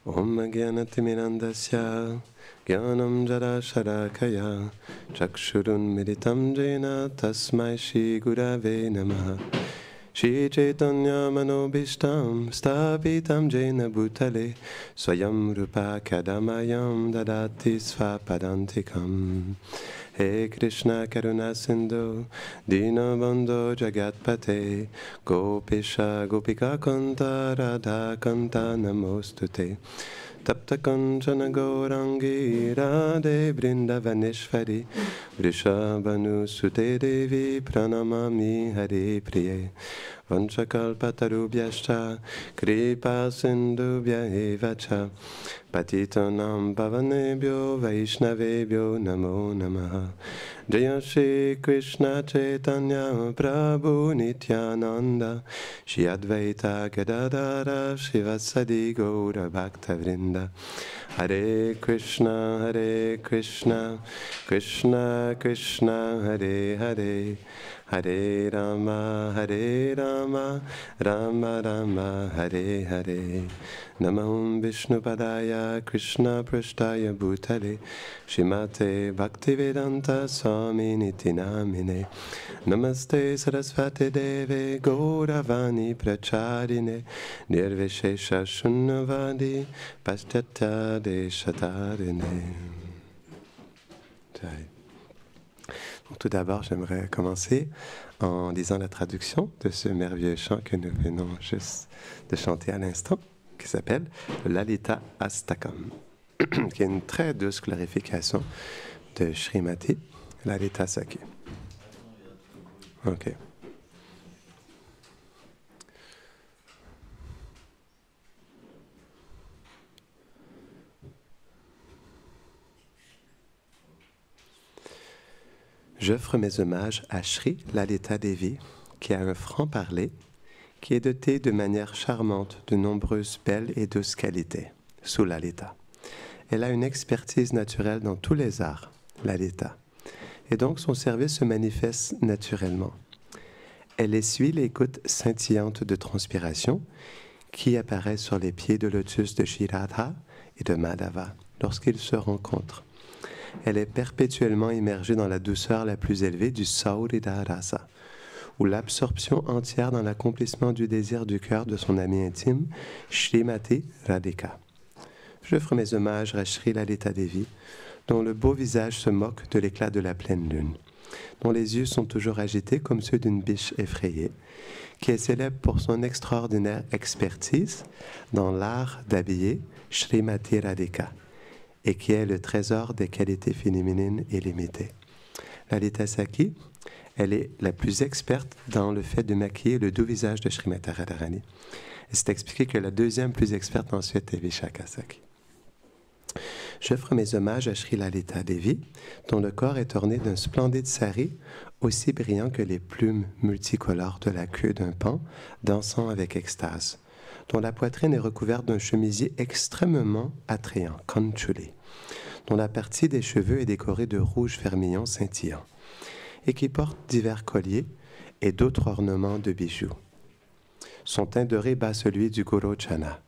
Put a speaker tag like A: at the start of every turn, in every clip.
A: Om Gyanatimirandasya Gyanam Jara Sharakaya Chakshurun Meditam Jena Tasmai Shri Gurave Namaha Shri Chaitanya Manobishtam Stapitam Jena Bhutale Swayam Rupa Kadamayam Dadati Svapadantikam He Krishna Karuna Sindhu Dinabandho Jagatpate Gopisha Gopika Kanta Radha Kanta Namostute Tapta Kanchana Gaurangi Radhe Vrindavaneshwari Vrishabhanu Sute Devi Pranamami Hari Priye Vanchakalpatarubhyascha Kripa Sindhubhya Evacha Patitanam Pavanebhyo Vaishnavebhyo Namo Namaha Jaya Shri Krishna Chaitanya Prabhu Nityananda Shri Advaita Gadadara Shivasadi Gaura Bhakta Vrinda Hare Krishna Krishna Krishna Hare Hare Hare Rama Rama Rama Hare Hare Namahum Vishnupadaya Krishna Prashtaya Bhutale Shrimate Bhaktivedanta Swami Niti Namine Namaste Sarasvati Deve Gauravani Pracharine Nirvishesha Shunnavadi Paschatya Deshatarine. Donc, tout d'abord, j'aimerais commencer en lisant la traduction de ce merveilleux chant que nous venons juste de chanter à l'instant, qui s'appelle Lalita Astakam, qui est une très douce clarification de Srimati Lalita Saki. OK. J'offre mes hommages à Shri Lalita Devi, qui a un franc-parler, qui est doté de manière charmante de nombreuses belles et douces qualités, sous Lalita. Elle a une expertise naturelle dans tous les arts, Lalita, et donc son service se manifeste naturellement. Elle essuie les gouttes scintillantes de transpiration qui apparaissent sur les pieds de lotus de Shri Radha et de Madhava lorsqu'ils se rencontrent. Elle est perpétuellement immergée dans la douceur la plus élevée du Saurida Rasa, ou l'absorption entière dans l'accomplissement du désir du cœur de son ami intime, Shrimati Radhika. J'offre mes hommages à Shri Lalita Devi, dont le beau visage se moque de l'éclat de la pleine lune, dont les yeux sont toujours agités comme ceux d'une biche effrayée, qui est célèbre pour son extraordinaire expertise dans l'art d'habiller Shrimati Radhika, et qui est le trésor des qualités féminines illimitées. Lalita Saki, elle est la plus experte dans le fait de maquiller le doux visage de Srimati Radharani. Et c'est expliqué que la deuxième plus experte ensuite est Vishaka Saki. J'offre mes hommages à Shri Lalita Devi, dont le corps est orné d'un splendide sari, aussi brillant que les plumes multicolores de la queue d'un paon, dansant avec extase, dont la poitrine est recouverte d'un chemisier extrêmement attrayant, Kanchuli, dont la partie des cheveux est décorée de rouge vermillon scintillant, et qui porte divers colliers et d'autres ornements de bijoux. Son teint doré bat celui du Gorochana,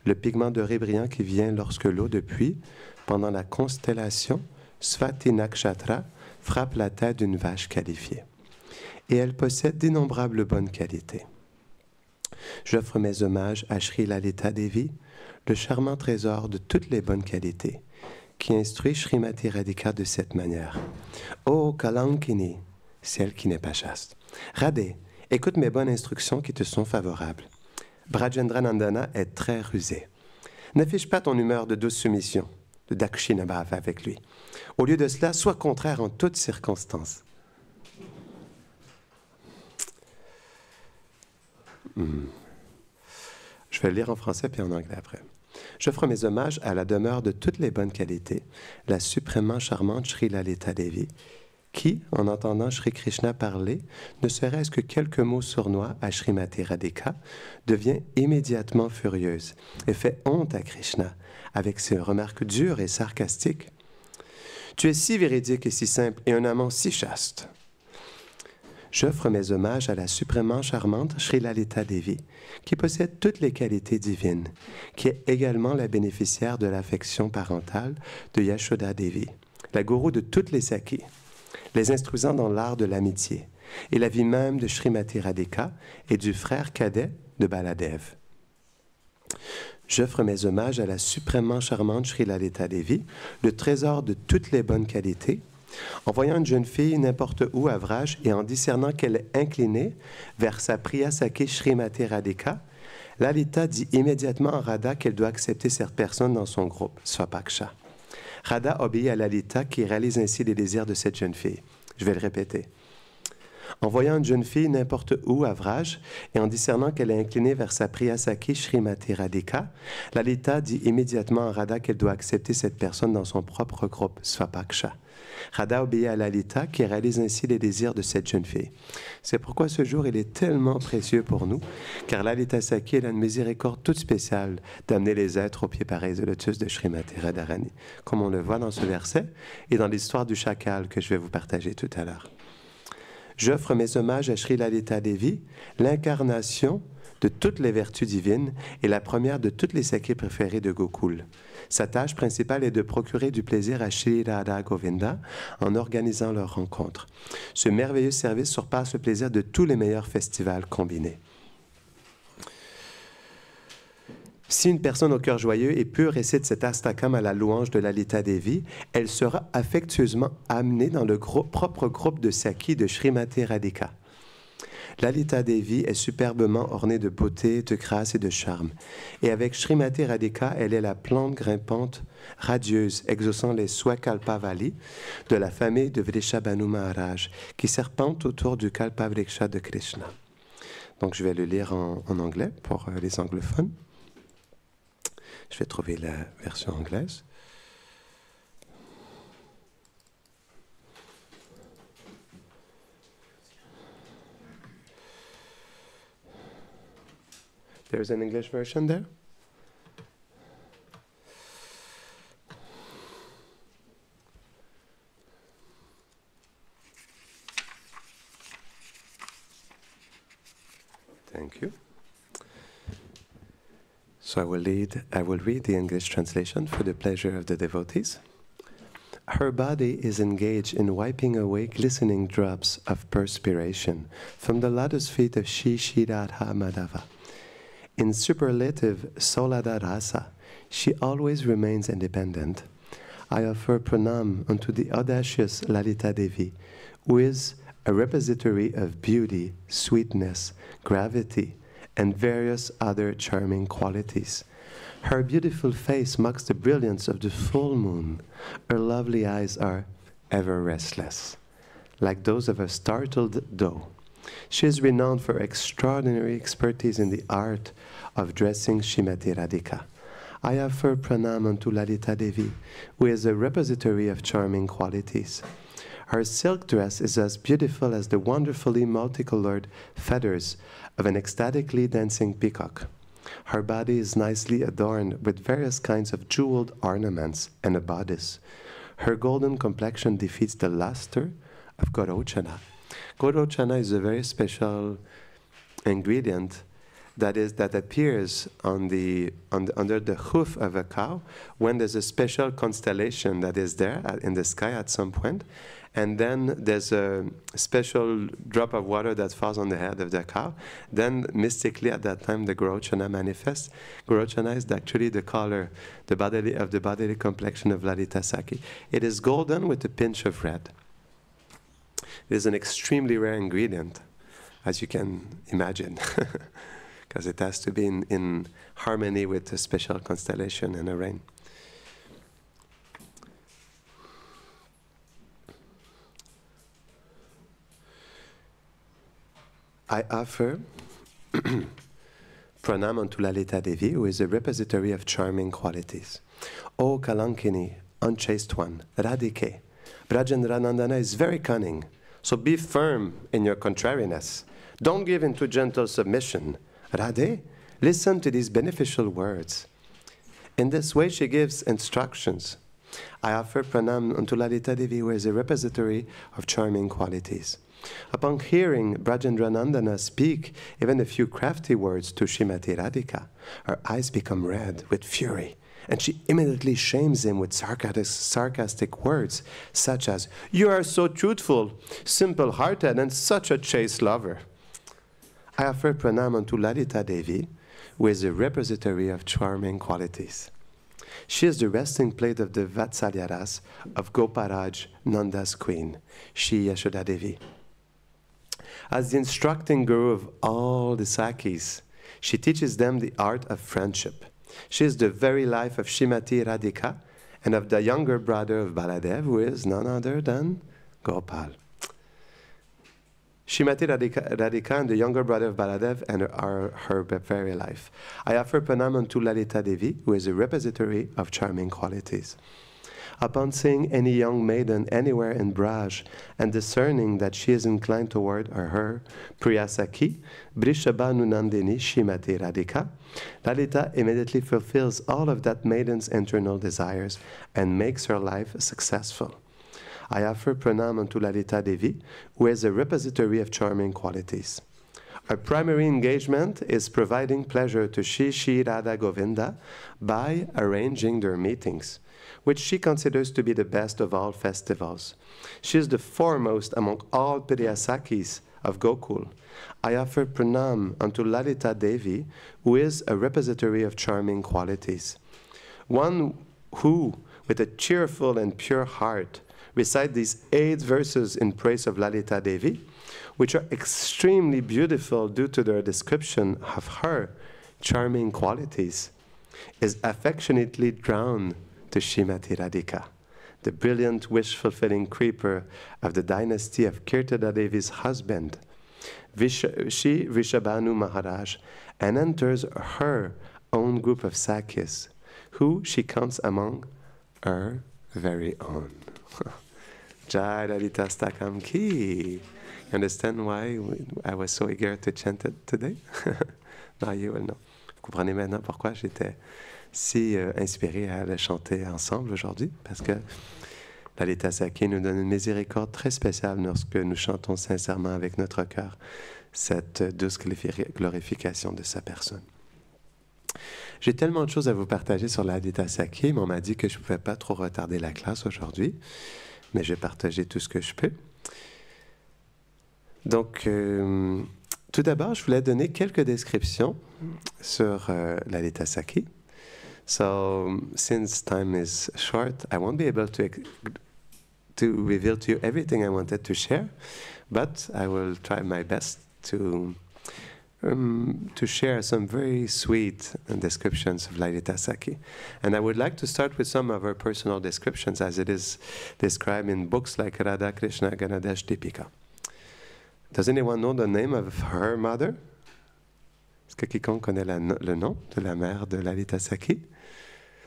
A: le pigment doré brillant qui vient lorsque l'eau de pluie, pendant la constellation Swati Nakshatra, frappe la tête d'une vache qualifiée. Et elle possède d'innombrables bonnes qualités. J'offre mes hommages à Shri Lalita Devi, le charmant trésor de toutes les bonnes qualités, qui instruit Srimati Radhika de cette manière. Ô Kalankini, celle qui n'est pas chaste. Radhe, écoute mes bonnes instructions qui te sont favorables. Brajendra Nandana est très rusé. N'affiche pas ton humeur de douce soumission, de Dakshinabhava avec lui. Au lieu de cela, sois contraire en toutes circonstances. Je vais le lire en français puis en anglais après. J'offre mes hommages à la demeure de toutes les bonnes qualités, la suprêmement charmante Shri Lalita Devi, qui, en entendant Shri Krishna parler, ne serait-ce que quelques mots sournois à Srimati Radhika, devient immédiatement furieuse et fait honte à Krishna avec ses remarques dures et sarcastiques. « Tu es si véridique et si simple et un amant si chaste. J'offre mes hommages à la suprêmement charmante Sri Lalita Devi, qui possède toutes les qualités divines, qui est également la bénéficiaire de l'affection parentale de Yashoda Devi, la gourou de toutes les sakis, les instruisant dans l'art de l'amitié, et la vie même de Srimati Radhika et du frère cadet de Baladev. J'offre mes hommages à la suprêmement charmante Sri Lalita Devi, le trésor de toutes les bonnes qualités, en voyant une jeune fille n'importe où à Vraj et en discernant qu'elle est inclinée vers sa Priya Saki Srimati Radhika, Lalita dit immédiatement à Radha qu'elle doit accepter cette personne dans son groupe, Swapaksha. Radha obéit à Lalita qui réalise ainsi les désirs de cette jeune fille. Je vais le répéter. En voyant une jeune fille n'importe où à Vraj et en discernant qu'elle est inclinée vers sa Priya Saki Srimati Radhika, Lalita dit immédiatement à Radha qu'elle doit accepter cette personne dans son propre groupe, Swapaksha. Radha obéit à Lalita qui réalise ainsi les désirs de cette jeune fille. C'est pourquoi ce jour il est tellement précieux pour nous, car Lalita Saki est une miséricorde toute spéciale d'amener les êtres au pied pareil de lotus de Srimati Radharani, comme on le voit dans ce verset et dans l'histoire du chacal que je vais vous partager tout à l'heure. J'offre mes hommages à Sri Lalita Devi, l'incarnation de toutes les vertus divines et la première de toutes les sakis préférées de Gokul. Sa tâche principale est de procurer du plaisir à Shri Radha Govinda en organisant leurs rencontres. Ce merveilleux service surpasse le plaisir de tous les meilleurs festivals combinés. Si une personne au cœur joyeux et pur récite cet astakam à la louange de Lalita Devi, elle sera affectueusement amenée dans le propre groupe de Saki de Srimati Radhika. Lalita Devi est superbement ornée de beauté, de grâce et de charme. Et avec Srimati Radhika, elle est la plante grimpante, radieuse, exaucant les Swakalpavali de la famille de Vrishabhanu Maharaj, qui serpente autour du Kalpavriksha de Krishna. Donc je vais le lire en anglais pour les anglophones. Je vais trouver la version anglaise. There's an English version there? Thank you. So I will read the English translation for the pleasure of the devotees. Her body is engaged in wiping away glistening drops of perspiration from the lotus feet of Shri Radha Madhava. In superlative Solada Rasa, she always remains independent. I offer pranam unto the audacious Lalita Devi, who is a repository of beauty, sweetness, gravity, and various other charming qualities. Her beautiful face mocks the brilliance of the full moon. Her lovely eyes are ever restless, like those of a startled doe. She is renowned for extraordinary expertise in the art of dressing Srimati Radhika. I offer pranam unto Lalita Devi, who is a repository of charming qualities. Her silk dress is as beautiful as the wonderfully multicolored feathers of an ecstatically dancing peacock. Her body is nicely adorned with various kinds of jeweled ornaments and a bodice. Her golden complexion defeats the luster of Gorochana. Gorochana is a very special ingredient that appears under the hoof of a cow when there's a special constellation that is there in the sky at some point, and then there's a special drop of water that falls on the head of the cow. Then mystically at that time the Gorochana manifests. Gorochana is actually the color, the bodily complexion of Lalita Saki. It is golden with a pinch of red. It is an extremely rare ingredient, as you can imagine, because it has to be in harmony with a special constellation and a rain. I offer pranam unto Lalita Devi, who is a repository of charming qualities. O Kalankini, unchaste one, Radhike, Brajendranandana is very cunning, so be firm in your contrariness. Don't give in to gentle submission. Radhe, listen to these beneficial words. In this way she gives instructions. I offer pranam unto Lalita Devi, who is a repository of charming qualities. Upon hearing Brajendranandana speak even a few crafty words to Srimati Radhika, her eyes become red with fury, and she immediately shames him with sarcastic words, such as, "You are so truthful, simple-hearted, and such a chaste lover." I offer pranam unto Lalita Devi, who is a repository of charming qualities. She is the resting place of the Vatsalyaras of Goparaj, Nanda's queen, Shri Yashoda Devi. As the instructing guru of all the Sakis, she teaches them the art of friendship. She is the very life of Srimati Radhika and of the younger brother of Baladev, who is none other than Gopal. Srimati Radhika and the younger brother of Baladev are her very life. I offer pranam unto Lalita Devi, who is a repository of charming qualities. Upon seeing any young maiden anywhere in Braj and discerning that she is inclined toward her Priyasaki, Brishabhanu Nandini Srimati Radhika, Lalita immediately fulfills all of that maiden's internal desires and makes her life successful. I offer pranam unto Lalita Devi, who is a repository of charming qualities. Our primary engagement is providing pleasure to Shri Radha Govinda by arranging their meetings, which she considers to be the best of all festivals. She is the foremost among all Priyasakis of Gokul. I offer pranam unto Lalita Devi, who is a repository of charming qualities. One who, with a cheerful and pure heart, recite these 8 verses in praise of Lalita Devi, which are extremely beautiful due to their description of her charming qualities, is affectionately drawn to Srimati Radhika, the brilliant wish-fulfilling creeper of the dynasty of Kirtada Devi's husband, Shri Vrishabhanu Maharaj, and enters her own group of Sakis, who she counts among her very own. Jai Lalita Stakam Ki. You understand why I was so eager to chant it today? Now you will know. Vous comprenez maintenant pourquoi j'étais si inspiré à le chanter ensemble aujourd'hui? Parce que Lalita Saki nous donne une miséricorde très spéciale lorsque nous chantons sincèrement avec notre cœur cette douce glorification de sa personne. J'ai tellement de choses à vous partager sur Lalita Saki, mais on m'a dit que je ne pouvais pas trop retarder la classe aujourd'hui, mais je vais partager tout ce que je peux. Donc, tout d'abord, je voulais donner quelques descriptions sur Lalita Saki. So, since time is short, I won't be able to reveal to you everything I wanted to share, but I will try my best to share some very sweet descriptions of Lalita Saki. And I would like to start with some of her personal descriptions as it is described in books like Radha Krishna Ganadesh Deepika. Does anyone know the name of her mother? Est-ce que quiconque connaît le nom de la mère de Lalita Saki?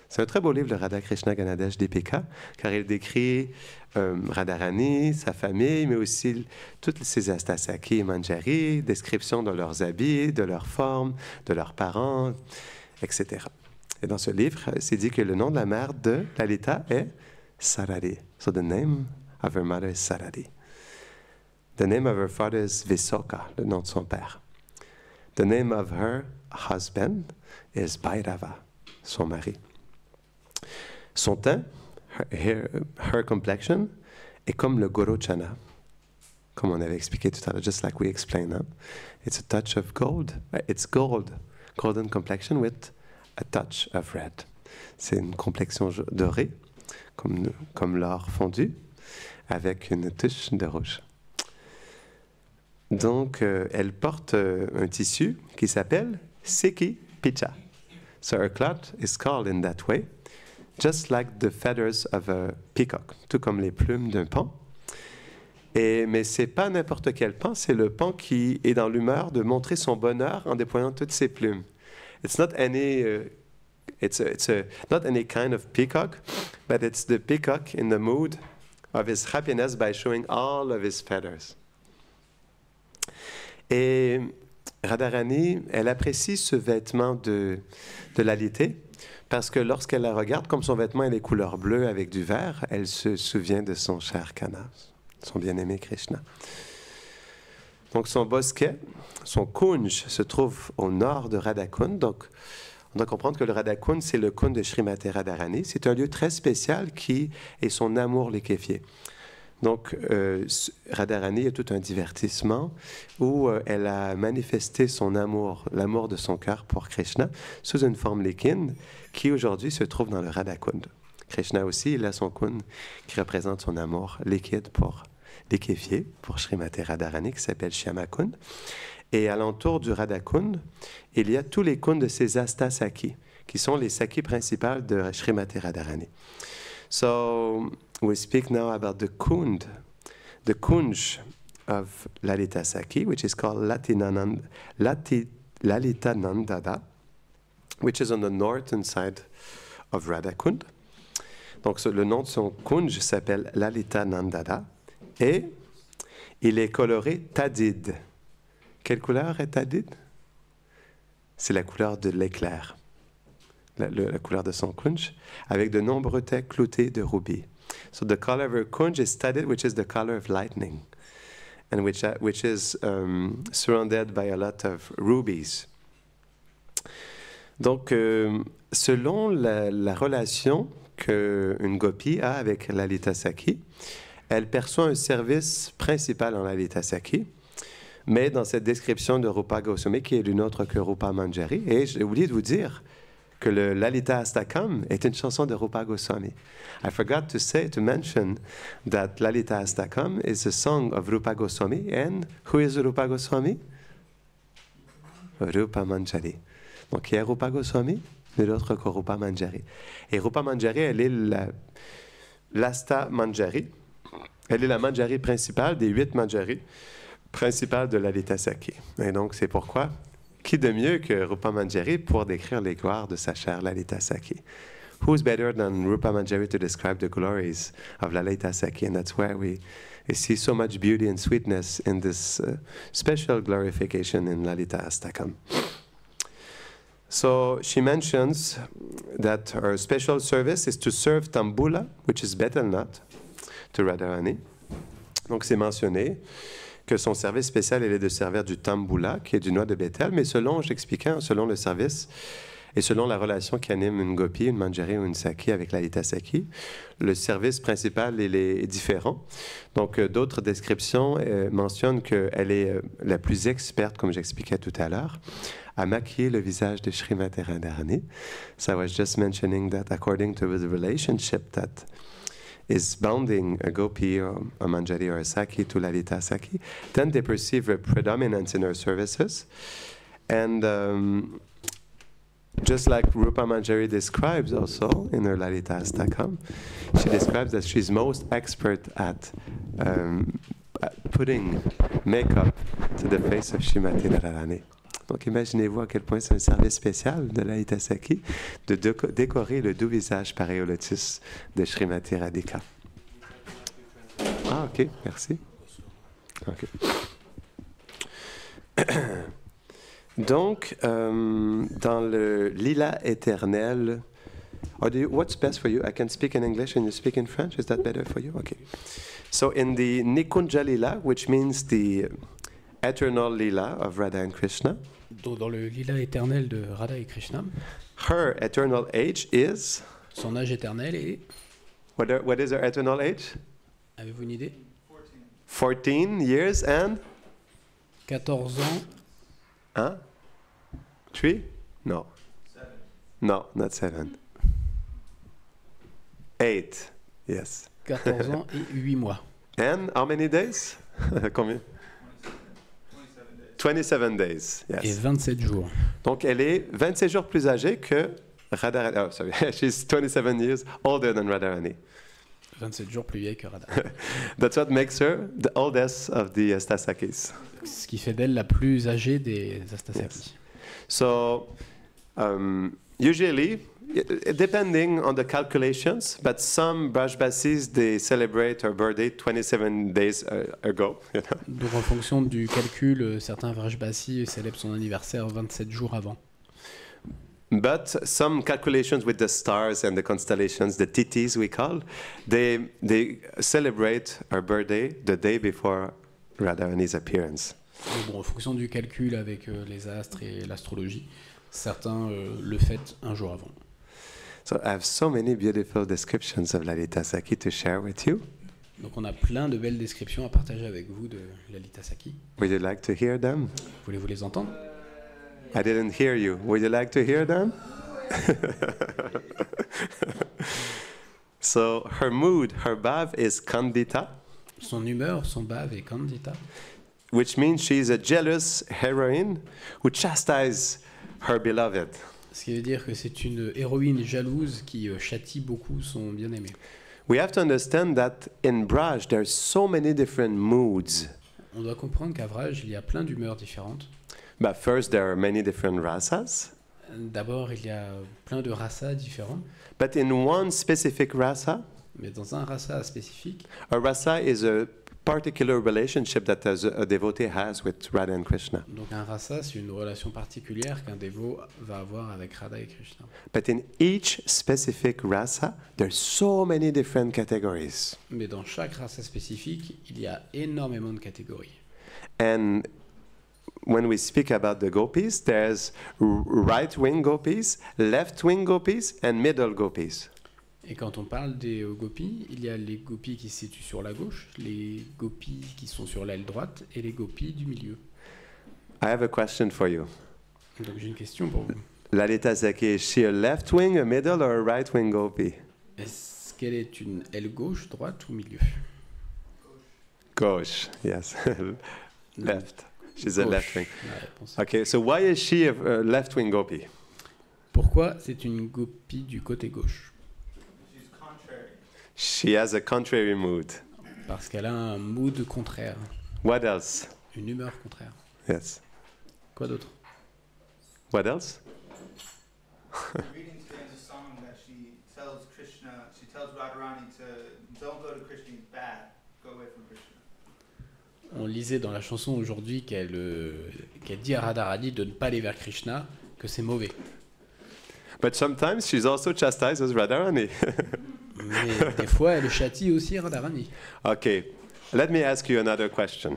A: C'est un très beau livre, le Radha Krishna Ganadesh Deepika, car il décrit Radharani, sa famille, mais aussi toutes ces Astasaki et Manjari, description de leurs habits, de leurs formes, de leurs parents, etc. Et dans ce livre, c'est dit que le nom de la mère de Lalita est Sarari. So the name of her mother is Sarari. The name of her father is Visoka, le nom de son père. The name of her husband is Bhairava, son mari. Son teint, her complexion, est comme le Gorochana, comme on avait expliqué tout à l'heure, just like we explained. Huh? It's a touch of gold. It's gold, golden complexion with a touch of red. C'est une complexion dorée, comme l'or fondu, avec une touche de rouge. Donc, elle porte un tissu qui s'appelle Seki Picha. So her cloth is called in that way, just like the feathers of a peacock, tout comme les plumes d'un paon. Mais ce n'est pas n'importe quel paon, c'est le paon qui est dans l'humeur de montrer son bonheur en déployant toutes ses plumes. It's not any, not any kind of peacock, but it's the peacock in the mood of his happiness by showing all of his feathers. Et Radharani, elle apprécie ce vêtement de Lalita parce que lorsqu'elle la regarde, comme son vêtement est les couleurs bleues avec du vert, elle se souvient de son cher Kana, son bien-aimé Krishna. Donc son bosquet, son kunj, se trouve au nord de Radhakund. Donc on doit comprendre que le Radhakund, c'est le kunj de Srimati Radharani. C'est un lieu très spécial qui est son amour liquéfié. Donc, Radharani est tout un divertissement où elle a manifesté son amour, l'amour de son cœur pour Krishna, sous une forme liquide qui aujourd'hui se trouve dans le Radhakund. Krishna aussi, il a son kund qui représente son amour liquide pour liquéfié pour Srimati Radharani qui s'appelle Shyamakund. Et alentour du Radhakund, il y a tous les kunds de ces Astasaki, qui sont les sakis principales de Srimati Radharani. So, we speak now about the kunj of Lalita Saki, which is called Lalita Nandada, which is on the northern side of Radhakund. Donc, le nom de son kunj s'appelle Lalita Nandada et il est coloré Tadid. Quelle couleur est Tadid? C'est la couleur de l'éclair, la couleur de son kunj, avec de nombreux thés cloutés de rubis. So the color of her kunj is Tadid, which is the color of lightning, and which is surrounded by a lot of rubies. Donc, selon la relation qu'une gopi a avec Lalita Saki, elle perçoit un service principal en Lalita Saki, mais dans cette description de Rupa Goswami, qui est l'une autre que Rupa Manjari, et j'ai oublié de vous dire que le Lalita Astakam est une chanson de Rupa Goswami. I forgot to mention that Lalita Astakam is a song of Rupa Goswami, and who is Rupa Goswami? Rupa Manjari. Donc, il y a Rupa Goswami, mais l'autre que Rupa Manjari. Et Rupa Manjari, elle est l'Asta Manjari. Elle est la Manjari principale des 8 Manjaris principales de Lalita Saki. Et donc, c'est pourquoi, qui de mieux que Rupa Manjari pour décrire les gloires de sa chère Lalita Saki? Who's better than Rupa Manjari to describe the glories of Lalita Saki? And that's where we see so much beauty and sweetness in this special glorification in Lalita Astakam. So she mentions that her special service is to serve tambula, which is betel nut, to Radharani. Donc c'est mentionné que son service spécial est de servir du tambula, qui est du noix de bétel, mais j'expliquais, selon le service et selon la relation qui anime une gopi, une manjari ou une saki avec Lalita Saki, le service principal il est différent. Donc d'autres descriptions mentionnent qu'elle est la plus experte, comme j'expliquais tout à l'heure, à maquiller le visage de Srimati Radharani. So I was just mentioning that according to the relationship that is bounding a gopi or a manjari or a saki to Lalita Saki, then they perceive a predominance in her services. And just like Rupa Manjari describes also in her Lalita Astakam, she describes that she's most expert at putting makeup to the face of Srimati Radharani. Donc imaginez-vous à quel point c'est un service spécial de Lalita Saki de décorer le doux visage pareil au lotus de Srimati Radhika. Ah ok, merci. Okay. Donc, dans le lila éternel, what's best for you? I can speak in English and you speak in French. Is that better for you? Okay. So in the Nikunja Lila, which means the eternal lila of Radha and Krishna,
B: dans le lila éternel de Radha et Krishna,
A: her eternal age is?
B: Son âge éternel est?
A: What is her eternal age?
B: Avez-vous une idée?
A: 14 years and?
B: 14 ans.
A: Hein? 3? No.
C: 7.
A: No, not 7. 8. Yes.
B: 14 ans et 8 mois.
A: And how many days? Combien? 27 days. Yes.
B: Et 27 jours.
A: Donc, elle est 27 jours plus âgée que Radharani. Oh, sorry. She's 27 years older than Radharani.
B: 27 jours plus vieille que Radha.
A: That's what makes her the oldest of the Astasakis.
B: Ce qui fait d'elle la plus âgée des Astasaki.
A: Yes. So, usually, depending on the calculations, but some Brajbasis, they celebrate her birthday 27 days ago. You know?
B: Donc, en fonction du calcul, certains Vrajbasi célèbrent son anniversaire 27 jours avant.
A: But some calculations with the stars and the constellations, the titis we call, they celebrate her birthday the day before Radharani's appearance.
B: Mais bon, en fonction du calcul avec les astres et l'astrologie, certains le fêtent un jour avant.
A: So I have so many beautiful descriptions of Lalita Saki to share with you.
B: Donc on a plein de belles descriptions à partager avec vous de Lalita Saki.
A: Would you like to hear them?
B: Voulez-vous les entendre?
A: I didn't hear you. Would you like to hear them? So her mood, her bhav is Kandita,
B: Son humeur, son bhave est Kandita,
A: which means she's a jealous heroine who chastises her beloved.
B: ce qui veut dire que c'est une héroïne jalouse qui châtie beaucoup son bien-aimé.
A: We have to understand that in Braj there's so many different moods.
B: On doit comprendre qu'à Vraj, il y a plein d'humeurs différentes.
A: But first there are many different rasas.
B: D'abord, il y a plein de rasas différents,
A: But in one specific rasa,
B: mais dans un rasa spécifique,
A: a rasa is a particular relationship that a devotee has with Radha and Krishna.
B: donc un rasa, c'est une relation particulière qu'un dévot va avoir avec Radha et Krishna.
A: But in each specific rasa, there's so many different categories.
B: Mais dans chaque rasa spécifique, il y a énormément de catégories.
A: And when we speak about the gopis, there's right-wing gopis, left-wing gopis, and middle gopis.
B: Et quand on parle des gopis, il y a les gopis qui se situent sur la gauche, les gopis qui sont sur l'aile droite et les gopis du milieu.
A: I have a question for you.
B: Donc j'ai une question pour vous.
A: Lalita Saki, is she a left-wing, a middle, or a right-wing gopi?
B: Est-ce qu'elle est une aile gauche, droite ou milieu?
A: Gauche, yes. Left. She's a
B: Gauche,
A: left-wing.
B: la réponse.
A: Okay, so why is she a left-wing gopi?
B: Pourquoi c'est une gopie du côté gauche?
A: She has a contrary mood.
B: Parce qu'elle a un mood contraire,
A: What else?
B: une humeur contraire.
A: Yes.
B: Quoi d'autre?
A: What else?
C: The reading today is a song that she tells Krishna, she tells Radharani to don't go to Krishna, he's bad, go away from Krishna.
B: On lisait dans la chanson aujourd'hui qu'elle dit à Radharani de ne pas aller vers Krishna, que c'est mauvais.
A: But sometimes she's also chastised as Radharani.
B: Mais des fois, elle châtie aussi Radharani.
A: Okay, let me ask you another question.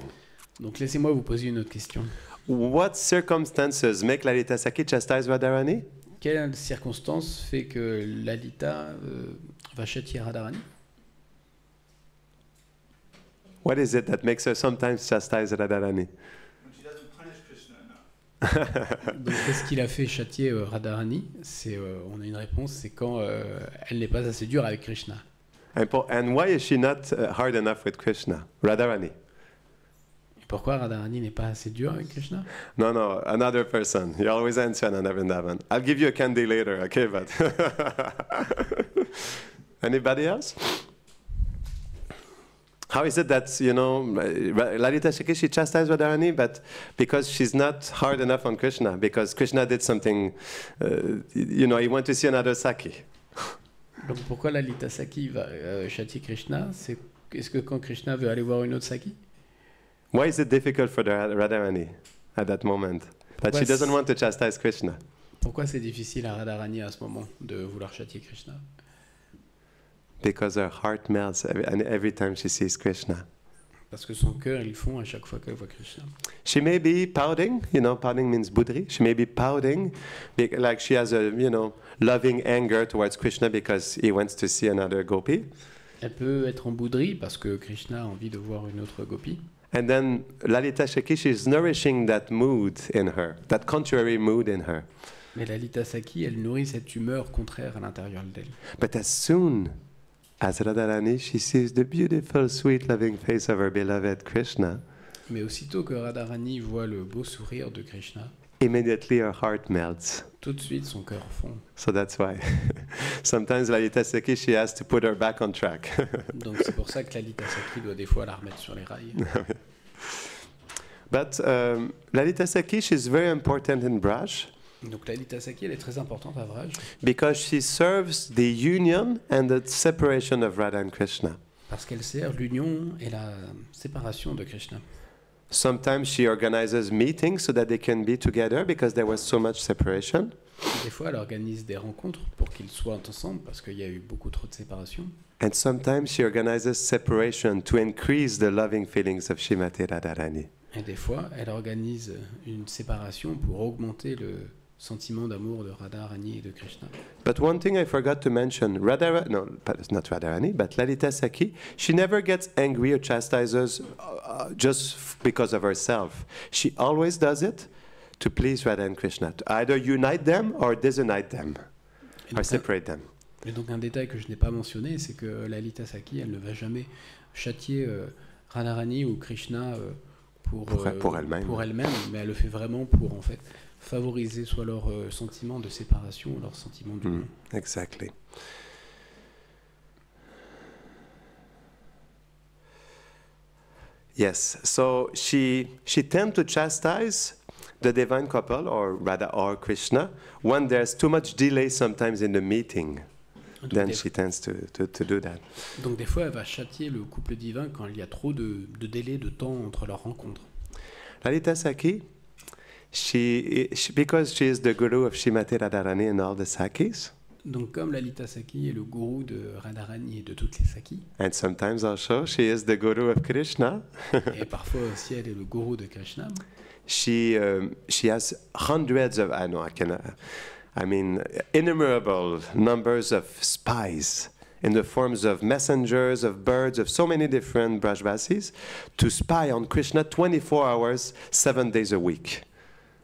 B: Donc laissez-moi vous poser une autre question.
A: What circumstances make Lalita Saki chastise Radharani?
B: Quelle circonstance fait que Lalita va châtier Radharani?
A: What is it that makes her sometimes chastise Radharani?
C: When she doesn't punish Krishna enough.
B: Donc qu'est-ce qu'il a fait châtier Radharani? On a une réponse, c'est quand elle n'est pas assez dure avec Krishna.
A: And why is she not hard enough with Krishna? Radharani.
B: Et pourquoi Radharani n'est pas assez dure avec Krishna?
A: No, no, another person. You always answer Ananda Vrindavan. I'll give you a candy later, okay? But anybody else? How is it that, you know, Lalita Saki, she chastised Radharani, but because she's not hard enough on Krishna, because Krishna did something, you know, he went to see another Saki.
B: Donc pourquoi Lalita Saki va châtier Krishna? Est-ce que quand Krishna veut aller voir une autre Saki?
A: Why is it difficult for the Radharani at that moment? That she doesn't want to chastise Krishna?
B: Pourquoi c'est difficile à Radharani à ce moment de vouloir châtier Krishna?
A: Because her heart melts every time she sees Krishna.
B: Parce que son cœur, il fond à chaque fois qu'elle voit Krishna.
A: She may be pouting, you know, pouting means budri. She may be pouting, like she has a, you know, loving anger towards Krishna because he wants to see another gopi.
B: Elle peut être en bouderie parce que Krishna a envie de voir une autre gopi.
A: And then Lalita Saki, she's nourishing that mood in her, that contrary mood in her.
B: Mais Lalita Saki, elle nourrit cette humeur contraire à l'intérieur d'elle.
A: But as soon as Radharani, she sees the beautiful, sweet, loving face of her beloved Krishna,
B: Mais aussitôt que Radharani voit le beau sourire de Krishna,
A: immediately her heart melts.
B: tout de suite son cœur fond.
A: So that's why sometimes Lalita Saki, she has to put her back on track.
B: Donc c'est pour ça que Lalita Saki doit des fois la remettre sur les rails.
A: But Lalita Saki, she's very important in Braj
B: Donc Lalita Saki, elle est très importante à Vraj
A: because she serves the union and the separation of Radha and Krishna.
B: parce qu'elle sert l'union et la séparation de Krishna.
A: Sometimes she organizes meetings so that they can be together because there was so much separation.
B: Des fois, elle organise des rencontres pour qu'ils soient ensemble parce qu'il y a eu beaucoup trop de séparation.
A: And sometimes she organizes separation to increase the loving feelings of Shrimati Radharani.
B: Et des fois, elle organise une séparation pour augmenter le sentiment d'amour de Radharani et de Krishna.
A: But one thing I forgot to mention, not Radharani, but Lalita Sakhi, she never gets angry or chastises because of herself. She always does it to please Radha and Krishna, to either unite them or disunite them, or separate them.
B: Et donc un détail que je n'ai pas mentionné, c'est que Lalita Sakhi, elle ne va jamais châtier Radharani ou Krishna pour elle-même, mais elle le fait vraiment pour en fait favoriser soit leur sentiment de séparation ou leur sentiment d'union.
A: Exactly. Yes, so she tends to chastise the divine couple, or Radha or Krishna, when there's too much delay sometimes in the meeting. Then she tends to do that.
B: Donc des fois, elle va châtier le couple divin quand il y a trop de délai de temps entre leurs rencontres.
A: Lalita Sakhi, because she is the guru of Srimati Radharani and all the Sakhis.
B: Donc comme Lalita Sakhi est le gourou de Radharani et de toutes les Sakhis.
A: And sometimes also she is the guru of Krishna.
B: Et parfois aussi elle est le gourou de Krishna.
A: She has hundreds of innumerable numbers of spies in the forms of messengers, of birds, of so many different Brajbasis to spy on Krishna 24 hours, 7 days a week.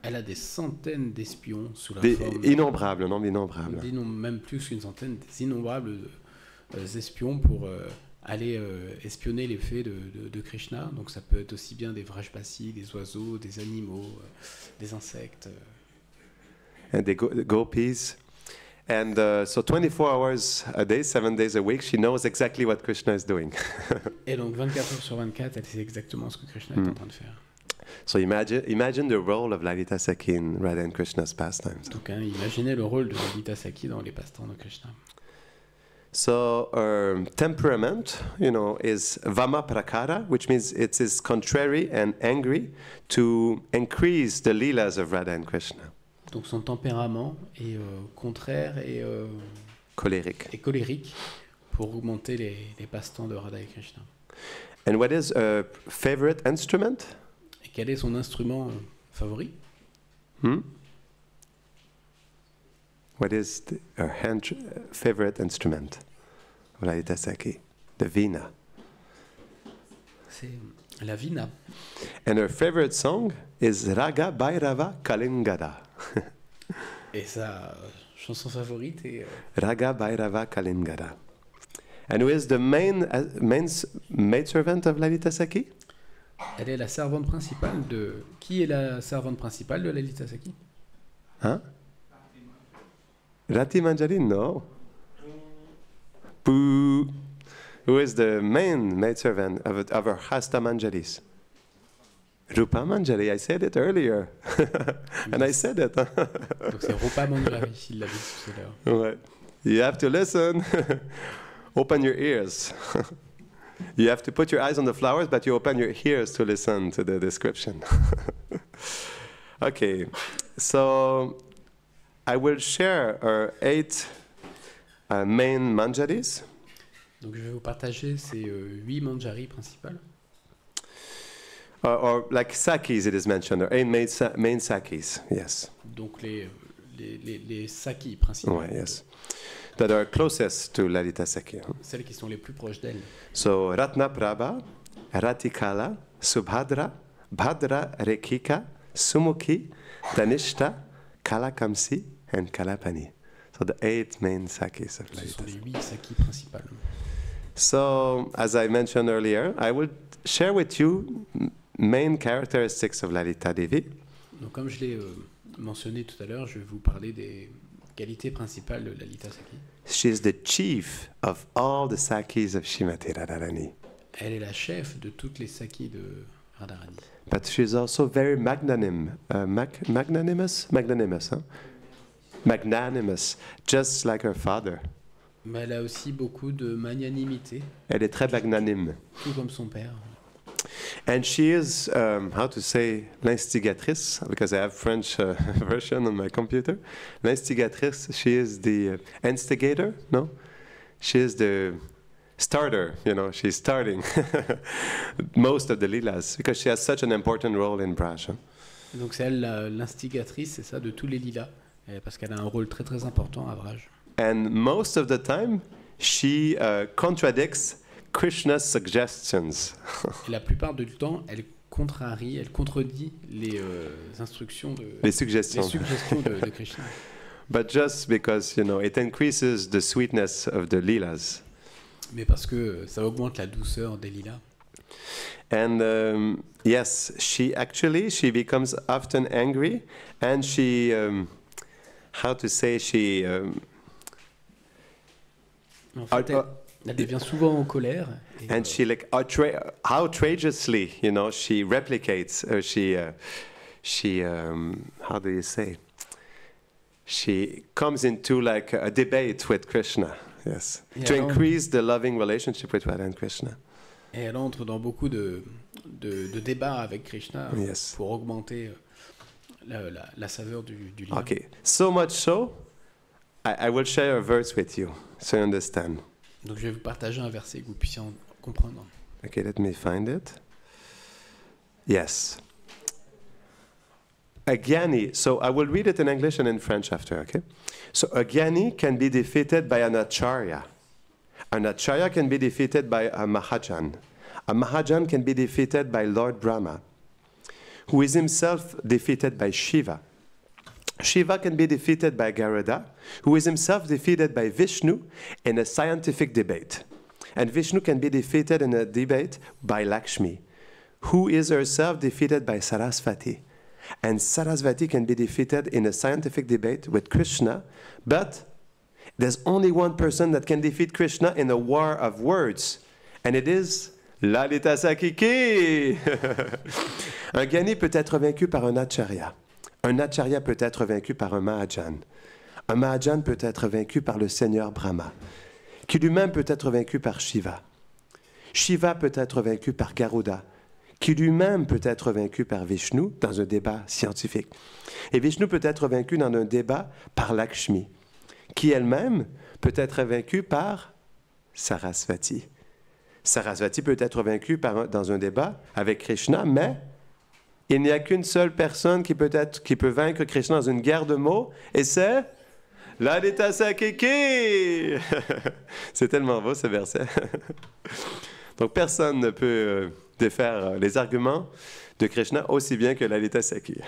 B: Elle a des centaines d'espions sous la forme...
A: Innombrables, non, innombrables.
B: Même plus qu'une centaine, des innombrables espions pour aller espionner les faits de Krishna. Donc ça peut être aussi bien des Vrajbasi, des oiseaux, des animaux, des insectes.
A: And the gopis. And so 24 hours a day, 7 days a week, she knows exactly what Krishna is doing.
B: Et donc 24 heures sur 24, elle sait exactement ce que Krishna est en train de faire.
A: So imagine the role of Lalita Sakhi in Radha and Krishna's pastimes.
B: Donc imaginez le rôle de Lalita Sakhi dans les passe-temps de Krishna.
A: So her temperament, is Vama Prakara, which means it is contrary and angry to increase the leelas of Radha and Krishna.
B: Donc son tempérament est contraire et colérique pour augmenter les passe-temps de Radha et Krishna.
A: And what is her favorite instrument?
B: Et quel est son instrument favori?
A: What is her favorite instrument of Lalita Sakhi? The veena.
B: C'est la veena.
A: And her favorite song is Raga Bhairava Kalingada.
B: Et sa chanson favorite est
A: Raga Bhairava Kalingada. And who is the main maidservant of Lalita Sakhi?
B: Elle est la servante principale de... Qui est la servante principale de Lalita Sakhi?
A: Huh? Rati Manjari? No. Boo. Who is the main maidservant of her Hasta Manjaris? Rupa Manjari, I said it earlier. And I said it.
B: Donc c'est Rupa Manjari, il l'a dit tout à l'heure.
A: Ouais. You have to listen. Open your ears. You have to put your eyes on the flowers, but you open your ears to listen to the description. Okay, so I will share our 8 main manjaris.
B: Donc je vais vous partager ces 8 manjaris principales.
A: Or like sakis, it is mentioned, or 8 main sakis, yes.
B: Donc les sakis principaux.
A: Ouais, yes. That are closest to Lalita Sakhi.
B: Celles qui sont les plus proches d'elle.
A: So Ratna Prabha, Ratikala, Subhadra, Bhadra Rekika, Sumukhi, Tanishta, Kalakamsi, and Kalapani. So the 8 main sakis of
B: Ce
A: Lalita.
B: sont les 8 sakis principales.
A: So, as I mentioned earlier, I will share with you main characteristics of Lalita Devi.
B: Donc comme je l'ai mentionné tout à l'heure, je vais vous parler des qualités principales de Lalita Sakhi.
A: She is the chief of all the sakis of Srimati Radharani.
B: Elle est la chef de toutes les sakis de Radharani.
A: But she is also very magnanimous, huh? Magnanimous, just like her father.
B: Mais elle a aussi beaucoup de magnanimité,
A: Elle est très magnanime.
B: tout comme son père.
A: And she is, how to say, l'instigatrice, because I have French version on my computer. L'instigatrice, she is the instigator, no? She is the starter, she's starting most of the Leelas because she has such an important role in Braj.
B: Donc c'est elle l'instigatrice, c'est ça, de tous les Leelas, parce qu'elle a un rôle très très important à Braj.
A: And most of the time, she contradicts Krishna's suggestions.
B: Et la plupart du temps, elle contredit les instructions
A: les suggestions
B: de Krishna.
A: But just because, it increases the sweetness of the Leelas.
B: Mais parce que ça augmente la douceur des Leelas.
A: And yes, she becomes often angry, and she,
B: En fait, elle devient souvent en colère.
A: And she outrageously, she replicates, or how do you say? She comes into like a debate with Krishna, yes, to increase the loving relationship with Radha and Krishna.
B: Et elle entre dans beaucoup de débats avec Krishna,
A: yes,
B: pour augmenter la saveur du lien.
A: Okay, so much so, I will share a verse with you, so you understand.
B: Donc je vais vous partager un verset que vous puissiez en comprendre.
A: Okay, let me find it. Yes. A Gyani, so I will read it in English and in French after, okay? So a Gyani can be defeated by an Acharya. An Acharya can be defeated by a Mahajan. A Mahajan can be defeated by Lord Brahma, who is himself defeated by Shiva. Shiva can be defeated by Garuda, who is himself defeated by Vishnu in a scientific debate. And Vishnu can be defeated in a debate by Lakshmi, who is herself defeated by Sarasvati. And Sarasvati can be defeated in a scientific debate with Krishna, but there's only one person that can defeat Krishna in a war of words, and it is Lalita Sakiki. Un Gyani peut être vaincu par un Acharya. Un Acharya peut être vaincu par un Mahajan. Un Mahajan peut être vaincu par le Seigneur Brahma, qui lui-même peut être vaincu par Shiva. Shiva peut être vaincu par Garuda, qui lui-même peut être vaincu par Vishnu dans un débat scientifique. Et Vishnu peut être vaincu dans un débat par Lakshmi, qui elle-même peut être vaincue par Sarasvati. Sarasvati peut être vaincue dans un débat avec Krishna, mais il n'y a qu'une seule personne qui peut vaincre Krishna dans une guerre de mots, et c'est Lalita Sakiki. C'est tellement beau ce verset. Donc personne ne peut défaire les arguments de Krishna aussi bien que Lalita Sakhi.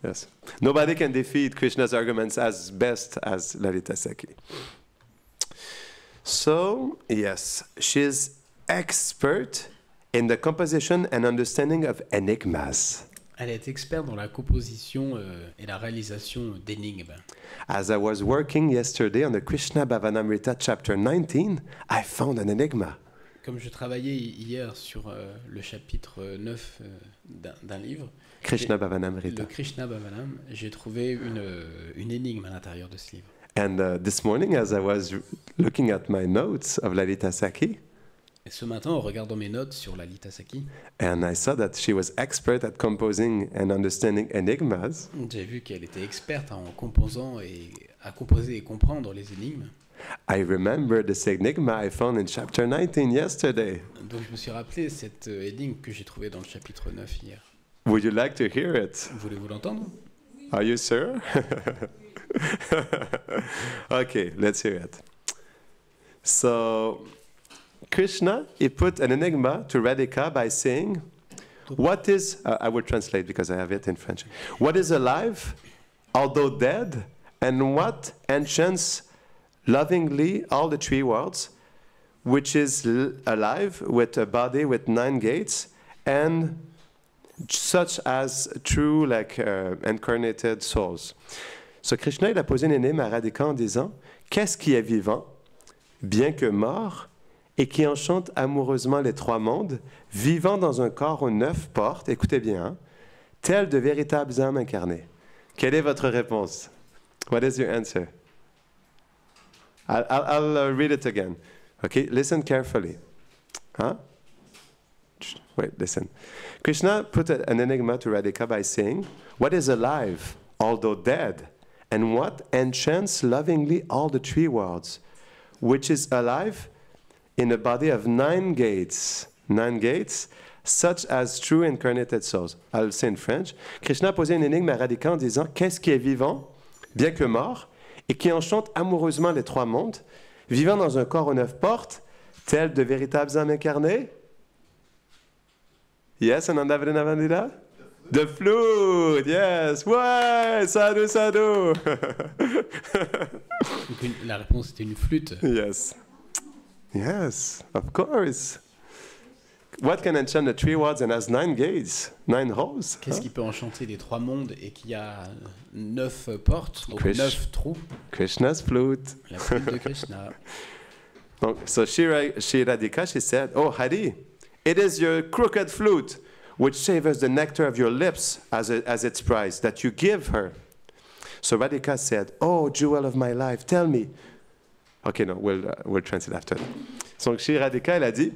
A: Yes. Nobody can defeat Krishna's arguments as best as Lalita Sakhi. So, yes, she's expert in the composition and understanding of enigmas.
B: Elle est experte dans la composition et la réalisation d'énigmes.
A: As I was working yesterday on the Krishna Bhavanamrita chapter 19, I found an enigma.
B: Comme je travaillais hier sur le chapitre 9 d'un livre,
A: Krishna Bhavanamrita.
B: Le Krishna Bhavanam, j'ai trouvé une énigme à l'intérieur de ce livre.
A: And this morning, as I was looking at my notes of Lalita Sakhi,
B: et ce matin, en regardant mes notes sur Lalita Sakhi,
A: and I saw that she was expert at composing and understanding enigmas.
B: J'ai vu qu'elle était experte en composant et à composer et comprendre les énigmes.
A: I remember this enigma I found in chapter 19 yesterday.
B: Donc je me suis rappelé cette énigme que j'ai trouvée dans le chapitre 9 hier.
A: Would you like to hear it?
B: Voulez-vous l'entendre?
A: Are you sure? Okay, let's hear it. So, Krishna, he put an enigma to Radhika by saying, what is, I will translate because I have it in French. What is alive, although dead, and what enchants lovingly all the three worlds, which is alive with a body with 9 gates, and such as true incarnated souls. So Krishna, il a posé une énigme à Radhika en disant, qu'est-ce qui est vivant, bien que mort, et qui enchante amoureusement les 3 mondes, vivant dans un corps aux 9 portes, écoutez bien, hein, tels de véritables âmes incarnées. Quelle est votre réponse? What is your answer? I'll read it again. Okay, listen carefully. Huh? Wait, listen. Krishna put an enigma to Radhika by saying, what is alive, although dead, and what enchants lovingly all the 3 worlds, which is alive, in a body of 9 gates. 9 gates, such as true incarnated souls. I'll say in French. Krishna a posé une énigme à Radhika en disant « Qu'est-ce qui est vivant, bien que mort, et qui enchante amoureusement les 3 mondes, vivant dans un corps aux 9 portes, tels de véritables âmes incarnées? » Yes, Ananda Vrinavandita? The flute, yes. Ouais, sadhu, sadhu.
B: La réponse était une flûte.
A: Yes. Yes, of course. What can enchant the 3 worlds and has 9 gates, 9 holes?
B: Qu'est-ce qui peut enchanter les 3 mondes et qui a 9 portes, donc 9 trous?
A: Krishna's flute.
B: La flûte de Krishna.
A: So Shri Radhika, she said, "Oh Hari, it is your crooked flute which savors the nectar of your lips as its prize that you give her." So Radhika said, "Oh jewel of my life, tell me." Okay, no, we'll translate after. So Shri Radhika, elle a dit,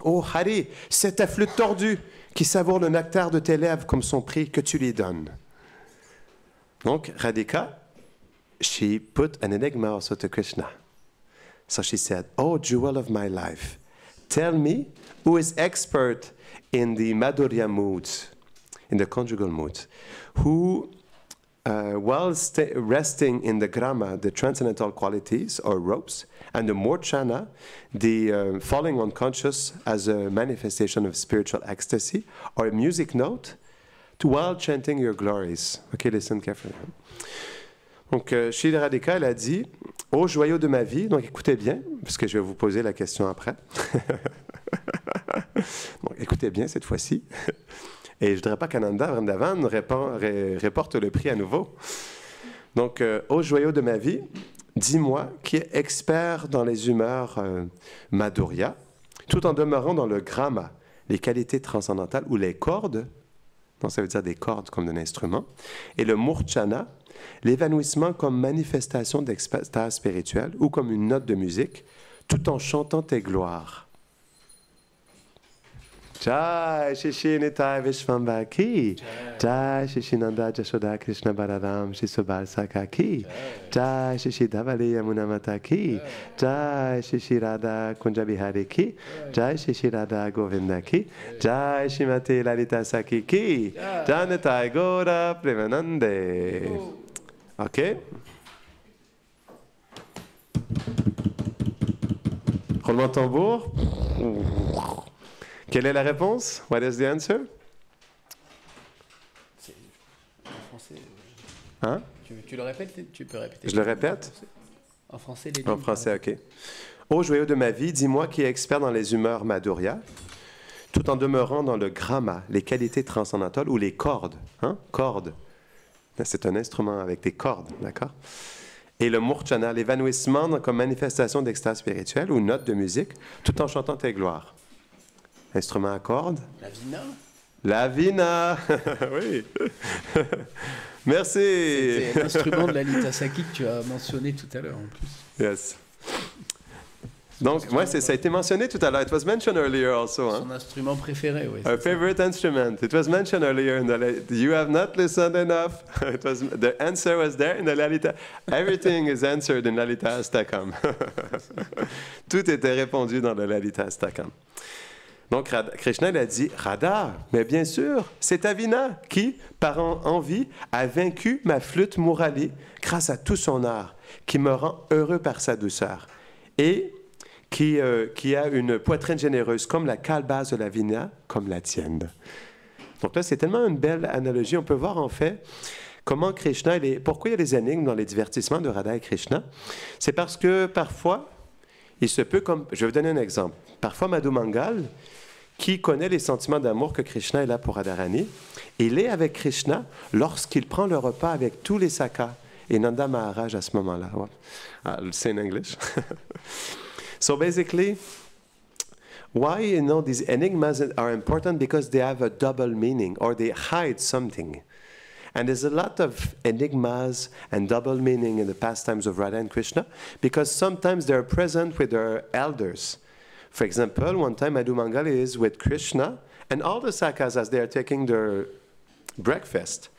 A: "Oh Hari, c'est ta flûte tordue qui savoure le nectar de tes lèvres comme son prix que tu lui donnes." Donc Radhika, she put an enigma also to Krishna. So she said, "Oh jewel of my life, tell me who is expert in the Madhurya moods, in the conjugal moods, who, while resting in the grama, the transcendental qualities or ropes, and the morchana, the falling unconscious as a manifestation of spiritual ecstasy, or a music note, while chanting your glories." Okay, listen carefully. Donc, Shri Radhika, elle a dit, « Ô joyau de ma vie », donc écoutez bien, puisque je vais vous poser la question après. Donc, écoutez bien cette fois-ci. Et je ne voudrais pas qu'Ananda Vrindavan reporte le prix à nouveau. Donc, ô joyau de ma vie, dis-moi qui est expert dans les humeurs Madhurya, tout en demeurant dans le grama, les qualités transcendantales ou les cordes, donc ça veut dire des cordes comme d'un instrument, et le murchana, l'évanouissement comme manifestation d'extase spirituelle ou comme une note de musique, tout en chantant tes gloires. Jai Shri Nitai Vishvambhar ki, Jai Shri Nanda Jashoda Krishna Balaram Shri Subal Saka ki, Jai Shri Dhavali Yamuna Mata ki, Jai Shri Radha Kunja Bihari ki, Jai Shri Radha Govinda ki, Jai Shrimati Lalita Saki ki, Jai Nitai Gaura Premanande. OK? Roulement de tambour. Quelle est la réponse? What is the answer?
B: En français.
A: Hein?
B: Tu le répètes? Tu peux répéter.
A: Je le répète?
B: En français, les
A: En français, OK. Ô joyau de ma vie, dis-moi qui est expert dans les humeurs Madhurya, tout en demeurant dans le grama, les qualités transcendantales ou les cordes. Hein? Cordes. C'est un instrument avec des cordes, d'accord? Et le murchana, l'évanouissement comme manifestation d'extase spirituelle ou note de musique, tout en chantant tes gloires. Instrument à cordes?
B: La vina.
A: La vina. Oui. Merci.
B: C'était l'instrument de Lalita Saki que tu as mentionné tout à l'heure en plus.
A: Yes. Donc, ouais, ça a été mentionné tout à l'heure. It was mentioned earlier also.
B: Son instrument préféré, oui.
A: Our favorite instrument. It was mentioned earlier. You have not listened enough. The answer was there in the Lalita. Everything is answered in Lalita Astakam. Tout était répondu dans le Lalita Astakam. Donc, Krishna il a dit, Radha, mais bien sûr, c'est Avina qui, par envie, a vaincu ma flûte Murali grâce à tout son art, qui me rend heureux par sa douceur, et qui a une poitrine généreuse comme la calebasse de la Vina, comme la tienne. Donc là, c'est tellement une belle analogie. On peut voir en fait comment Krishna, pourquoi il y a des énigmes dans les divertissements de Radha et Krishna. C'est parce que parfois, il se peut comme... Je vais vous donner un exemple. Parfois, Madhu Mangal, qui connaît les sentiments d'amour que Krishna est là pour Radharani, il est avec Krishna lorsqu'il prend le repas avec tous les sakas. Et Nanda Maharaj à ce moment-là. I'll say in English. So basically, why these enigmas are important? Because they have a double meaning, or they hide something. And there's a lot of enigmas and double meaning in the pastimes of Radha and Krishna, because sometimes they're present with their elders. For example, one time Madhu Mangal is with Krishna, and all the sakas, as they are taking their breakfast,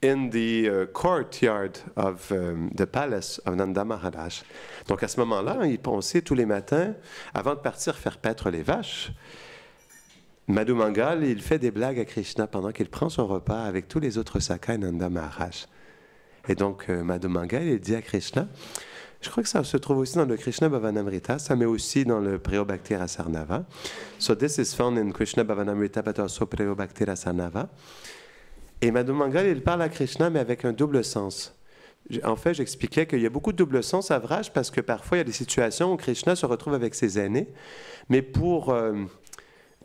A: in the courtyard of the palace of Nanda Maharaj. Donc à ce moment-là, il pensait tous les matins, avant de partir faire paître les vaches, Madhu Mangal, il fait des blagues à Krishna pendant qu'il prend son repas avec tous les autres Sakai Nanda Maharaj. Et donc Madhu Mangal, il dit à Krishna, je crois que ça se trouve aussi dans le Krishna Bhavanamrita, ça met aussi dans le Prayobhakti Rasarnava. So this is found in Krishna Bhavanamrita, but also Prayobhakti Rasarnava. Et Madhu Mangal, il parle à Krishna, mais avec un double sens. En fait, j'expliquais qu'il y a beaucoup de double sens à Vraj, parce que parfois, il y a des situations où Krishna se retrouve avec ses aînés, mais pour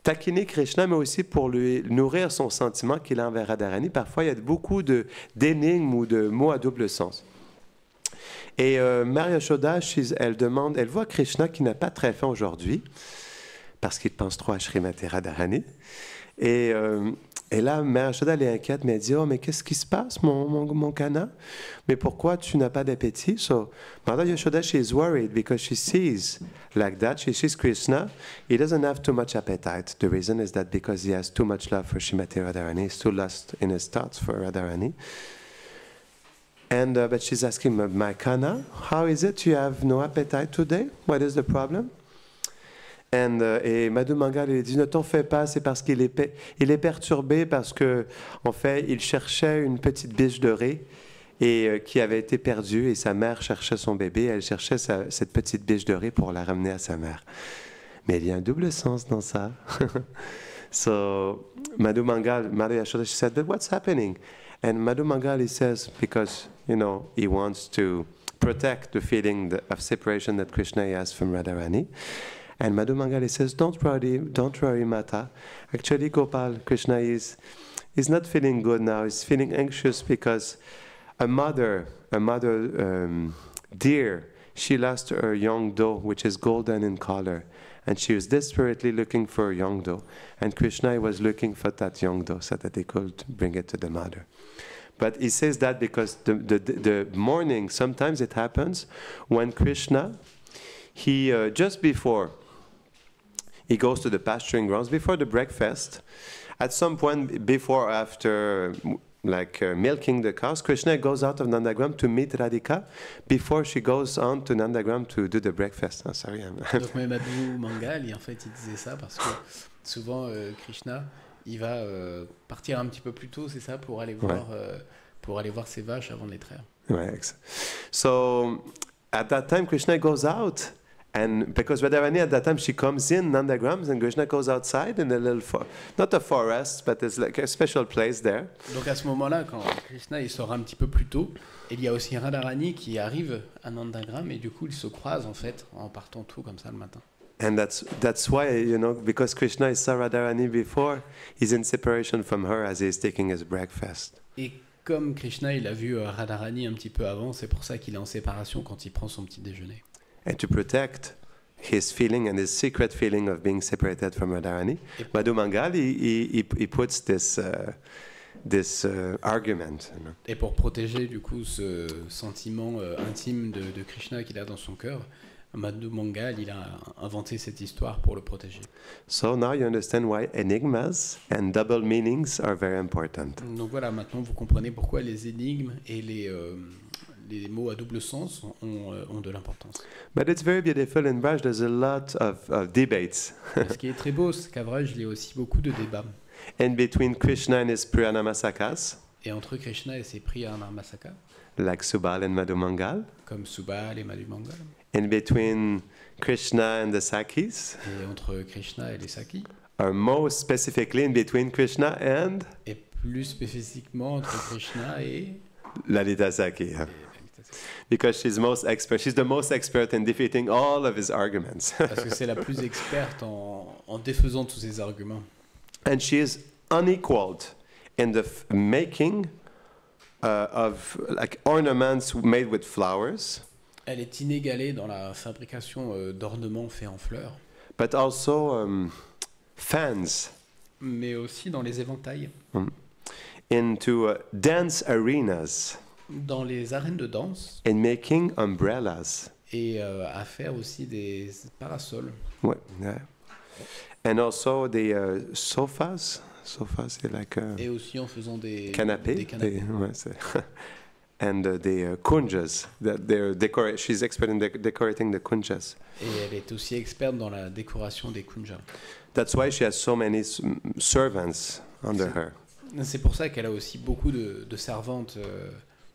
A: taquiner Krishna, mais aussi pour lui nourrir son sentiment qu'il a envers Radharani, parfois, il y a beaucoup d'énigmes ou de mots à double sens. Et Mary Yashoda, elle voit Krishna qui n'a pas très faim aujourd'hui, parce qu'il pense trop à Srimati Radharani. Et là, Mary Yashoda, elle est inquiète, mais elle dit, « Oh, mais qu'est-ce qui se passe, mon Kana? Mais pourquoi tu n'as pas d'appétit? » So, Mother Yashoda, she's worried because she sees like that. She sees Krishna. He doesn't have too much appetite. The reason is that because he has too much love for Srimati Radharani, he's too lost in his thoughts for Radharani. And but she's asking, my Kana, how is it you have no appetite today? What is the problem? Et Madhu Mangal, il dit, ne t'en fais pas, c'est parce qu'il est perturbé parce que, en fait, il cherchait une petite biche de riz qui avait été perdue et sa mère cherchait son bébé. Elle cherchait cette petite biche de riz pour la ramener à sa mère. Mais il y a un double sens dans ça. So Madhu Mangal, Mother Yashoda, she said, but what's happening? And Madhu Mangal, he says, because, he wants to protect the feeling of separation that Krishna has from Radharani. And Madhu Mangal, he says, don't worry, Mata. Actually, Gopal, Krishna is not feeling good now. He's feeling anxious because a mother deer, she lost her young doe, which is golden in color. And she was desperately looking for a young doe. And Krishna was looking for that young doe so that he could bring it to the mother. But he says that because the morning, sometimes it happens when Krishna, he just before he goes to the pasturing grounds, before the breakfast, at some point before or after milking the cows, Krishna goes out of Nandagram to meet Radhika before she goes on to Nandagram to do the breakfast. Oh, sorry.
B: Donc Madhu Mangal, en fait, il disait ça parce que souvent Krishna, il va partir un petit peu plus tôt, c'est ça, pour aller voir ses vaches avant de les traire.
A: Ouais. So at that time, Krishna goes out. And because Radharani at that time, she comes in Nandagrams and Krishna goes outside in a little, not a forest, but it's like a special place there.
B: Donc à ce moment-là, quand Krishna il sort un petit peu plus tôt, il y a aussi Radharani qui arrive à Nandagram et du coup ils se croisent en fait en partant tôt comme ça le matin.
A: And that's why, because Krishna saw Radharani before, he's in separation from her as he's taking his breakfast.
B: Et comme Krishna il a vu Radharani un petit peu avant, c'est pour ça qu'il est en séparation quand il prend son petit déjeuner.
A: And to protect his feeling and his secret feeling of being separated from Radharani, Madhu Mangal, he puts this argument.
B: Et pour protéger du coup ce sentiment intime de Krishna qu'il a dans son cœur, Madhu Mangal, il a inventé cette histoire pour le protéger.
A: So now you understand why enigmas and double meanings are very important.
B: Donc voilà, maintenant vous comprenez pourquoi les énigmes et les mots à double sens ont de l'importance.
A: But it's very beautiful in Vraj. There's a lot of debates.
B: Ce qui est très beau, c'est qu'à Vraj, il y a aussi beaucoup de débats.
A: And between Krishna and his Priyanamasakas.
B: Et entre Krishna et ses Priyanamasakas.
A: Like Subal and Madhu Mangal.
B: Comme Subal et Madhu Mangal.
A: And between Krishna and the Sakis.
B: Et entre Krishna et les Sakis.
A: Or most specifically in between Krishna and.
B: Et plus spécifiquement entre Krishna et.
A: Lalita Saki. Because she's the most expert in defeating all of his arguments.
B: Parce que c'est la plus experte en défaisant tous ses arguments.
A: And she is unequaled in the making of ornaments made with flowers.
B: Elle est inégalée dans la fabrication d'ornements faits en fleurs.
A: But also fans.
B: Mais aussi dans les éventails.
A: Into dance arenas.
B: Dans les arènes de danse.
A: And making umbrellas.
B: Et à faire aussi des parasols.
A: Ouais, yeah. And also the sofas. Sofa, c'est like a
B: Et aussi en faisant des
A: canapés.
B: Des canapés.
A: And the kunjas. She's expert in decorating the kunjas.
B: Et elle est aussi experte dans la décoration des kunjas.
A: That's why she has so many servants under her.
B: C'est pour ça qu'elle a aussi beaucoup de servantes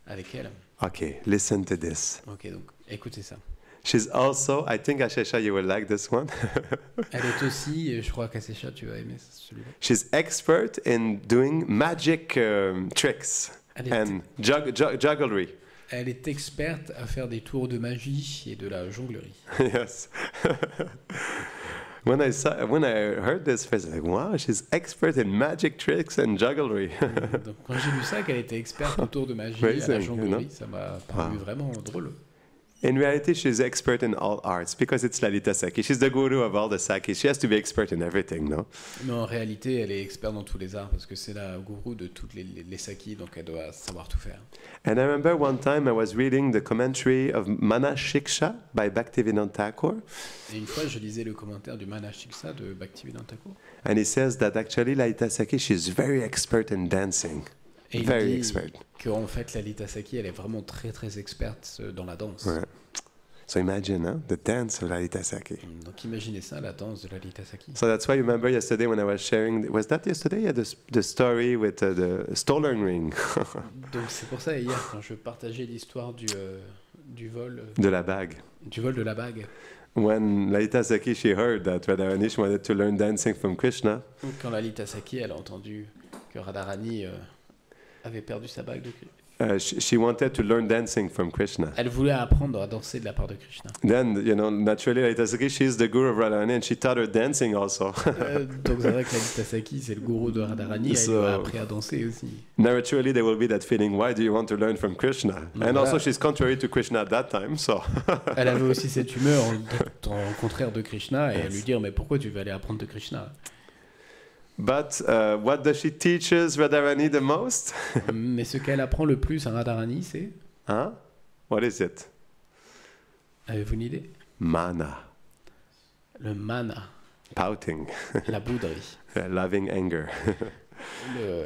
B: avec elle.
A: Okay, listen to this.
B: Ok, donc écoutez ça.
A: She's also, I think Ashesha, you will like this one.
B: Elle est aussi, je crois qu'Ashesha, tu vas aimer celui-là.
A: She's expert in doing magic tricks and jugglery.
B: Elle est experte à faire des tours de magie et de la jonglerie.
A: Yes. When I heard this phrase, I was like, wow, she's expert in magic tricks and jugglery.
B: Donc quand j'ai lu ça, qu'elle était experte au tour de magie et à la jonglerie, ça m'a paru vraiment drôle.
A: In reality, she's expert in all arts because it's Lalita Saki. She's the guru of all the sakis. She has to be expert in everything, no?
B: Mais en réalité, elle est experte dans tous les arts parce que c'est la gourou de toutes les sakis, donc elle doit savoir tout faire.
A: And I remember one time I was reading the commentary of Manashiksha by Bhaktivedanta Thakur.
B: Et une fois, je lisais le commentaire du Manashiksha de Bhaktivedanta Thakur.
A: And he says that actually Lalita Saki, she's very expert in dancing.
B: Et
A: very
B: il
A: expert.
B: Que en fait, Lalita Saki, elle est vraiment très très experte dans la danse.
A: Ouais. So imagine, the dance of Lalita Saki.
B: Donc imaginez ça, la danse de Lalita Saki.
A: So that's why you remember yesterday when I was sharing, was that yesterday? Yeah, the story with the stolen ring.
B: Donc c'est pour ça hier quand je partageais l'histoire du vol.
A: De la bague.
B: Du vol de la bague.
A: When Lalita Saki, she heard that Radharani wanted to learn dancing from Krishna.
B: Quand Lalita Saki, elle a entendu que Radharani avait perdu sa bague de Krishna.
A: She wanted to learn dancing from Krishna.
B: Elle voulait apprendre à danser de la part de Krishna.
A: Then, naturally, Lalita Saki, she's the guru of Radharani, and she taught her dancing also.
B: Donc c'est vrai que Lalita Saki, c'est le gourou de Radharani, elle lui a appris à danser aussi.
A: Naturally, there will be that feeling, why do you want to learn from Krishna? Donc, and also, she's contrary to Krishna at that time, so.
B: Elle avait aussi cette humeur en contraire de Krishna, et elle lui dire, mais pourquoi tu veux aller apprendre de Krishna?
A: But what does she teaches Radharani the most?
B: Mais ce qu'elle apprend le plus à Radharani, c'est?
A: Huh? What is it?
B: Avez-vous une idée?
A: Mana.
B: Le mana.
A: Pouting.
B: La bouderie.
A: Loving anger.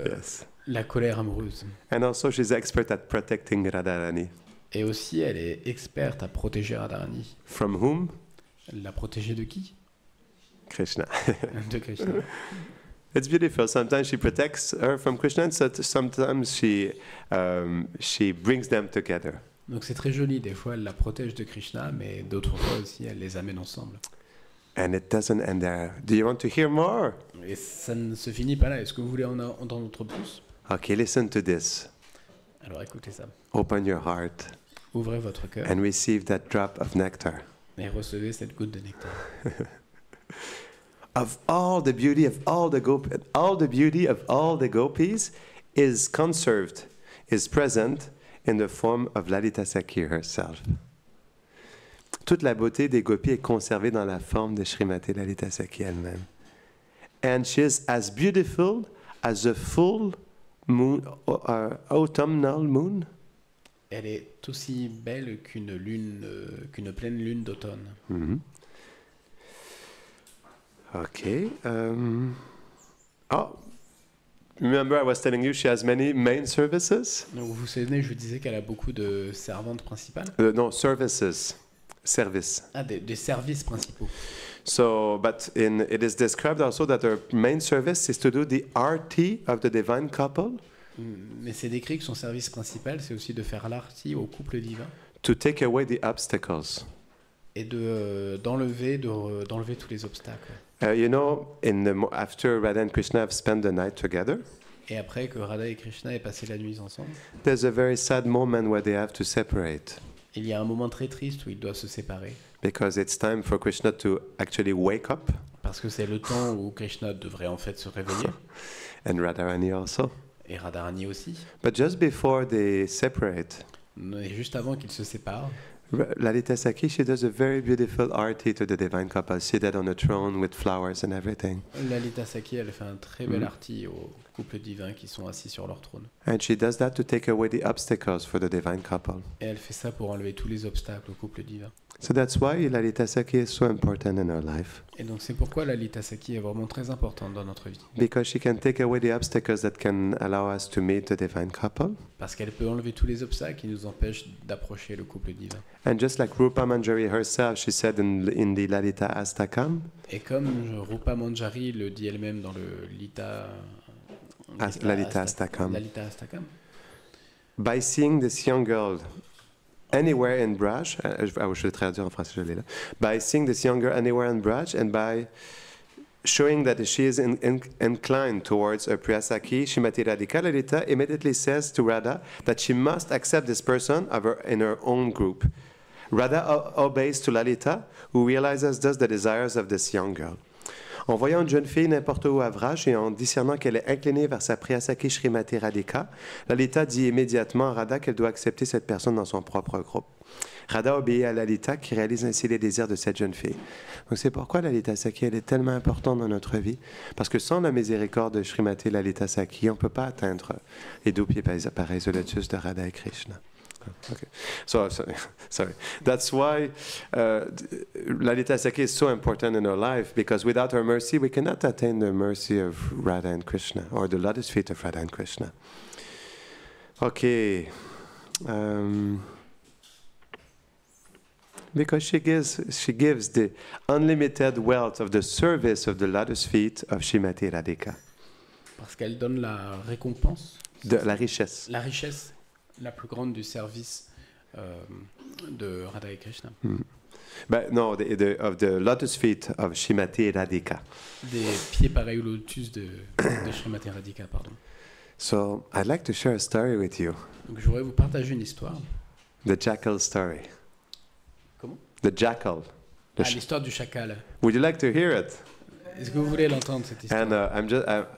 B: Yes. La colère amoureuse.
A: And also she's expert at protecting Radharani.
B: Et aussi, elle est experte à protéger Radharani.
A: From whom?
B: La protéger de qui?
A: Krishna.
B: De Krishna.
A: It's beautiful. Sometimes she protects her from Krishna, and sometimes she brings them together.
B: Donc c'est très joli. Des fois, elle la protège de Krishna, mais d'autres fois aussi, elle les amène ensemble.
A: And it doesn't end there. Do you want to hear more?
B: Et ça ne se finit pas là. Est-ce que vous voulez en entendre autre plus?
A: Okay, listen to this.
B: Alors écoutez ça.
A: Open your heart.
B: Ouvrez votre cœur.
A: And receive that drop of nectar.
B: Et recevez cette goutte de nectar.
A: Of all the beauty of all the gopis is conserved, is present in the form of Lalita Saki herself. Toute la beauté des gopis est conservée dans la forme de Srimati Lalita Saki elle-même. And she is as beautiful as a full moon, autumnal moon.
B: Elle est aussi belle qu'une pleine lune d'automne.
A: Mm-hmm. Okay. Remember I was telling you she has many main services?
B: Donc vous vous souvenez, je vous disais qu'elle a beaucoup de servantes principales?
A: No, services. Service.
B: Ah, des services principaux.
A: So, but it is described also that her main service is to do the arti of the divine couple.
B: Mais c'est décrit que son service principal, c'est aussi de faire l'arti au couple divin.
A: To take away the obstacles.
B: Et d'enlever tous les obstacles.
A: After Radha and Krishna have spent the night together,
B: et après que Radha et Krishna aient passé la nuit ensemble,
A: there's a very sad moment where they have to separate.
B: Il y a un moment très triste où ils doivent se séparer.
A: Because it's time for Krishna to actually wake up.
B: Parce que c'est le temps où Krishna devrait en fait se réveiller.
A: And Radharani also.
B: Et Radharani aussi.
A: But just before they separate,
B: et juste avant qu'ils se séparent,
A: Lalita Saki, she does a very beautiful arti to the divine couple, seated on a throne with flowers and everything.
B: Lalita Saki, elle fait un très bel arti au couple divin qui sont assis sur leur trône.
A: And she does that to take away the obstacles for the divine couple.
B: Et elle fait ça pour enlever tous les obstacles au couple divin.
A: So that's why Lalita Sakhi is so important in our life.
B: Et donc c'est pourquoi Lalita Sakhi est vraiment très importante dans notre vie.
A: Because she can take away the obstacles that can allow us to meet the divine couple.
B: Parce qu'elle peut enlever tous les obstacles qui nous empêchent d'approcher le couple divin.
A: And just like Rupa Manjari herself, she said in the Lalita Astakam.
B: Et comme Rupa Manjari le dit elle-même dans le
A: Lalita Astakam.
B: Lalita Astakam.
A: By seeing this young girl anywhere in Braj, je vais le traduire en français, je l'ai là. By seeing this young girl anywhere in Braj and by showing that she is inclined towards a Priyasaki, Shrimati Radhika, Lalita immediately says to Radha that she must accept this person in her own group. Radha obeys to Lalita, who realizes thus the desires of this young girl. En voyant une jeune fille n'importe où à Vraj et en discernant qu'elle est inclinée vers sa Priyasaki Shrimati Radhika, Lalita dit immédiatement à Radha qu'elle doit accepter cette personne dans son propre groupe. Radha obéit à Lalita qui réalise ainsi les désirs de cette jeune fille. Donc c'est pourquoi Lalita Sakhi elle est tellement importante dans notre vie, parce que sans la miséricorde de Shrimati Lalita Sakhi, on ne peut pas atteindre les deux pieds pareils de lotus de Radha et Krishna. Okay. So sorry. That's why Lalita Sakhi is so important in our life, because without her mercy, we cannot attain the mercy of Radha and Krishna, or the lotus feet of Radha and Krishna. Okay. Because she gives the unlimited wealth of the service of the lotus feet of Shrimati Radhika.
B: Parce qu'elle donne la récompense.
A: La richesse.
B: La richesse la plus grande du service de Radha et Krishna.
A: But no, of the lotus feet of Shrimati Radhika.
B: Des pieds pareils au lotus de Shrimati Radhika, pardon.
A: So I'd like to share a story with you.
B: Donc je voudrais vous partager une histoire.
A: The jackal story.
B: Comment?
A: The jackal.
B: L'histoire du chacal.
A: Would you like to hear it?
B: Est-ce que vous voulez l'entendre cette histoire?
A: And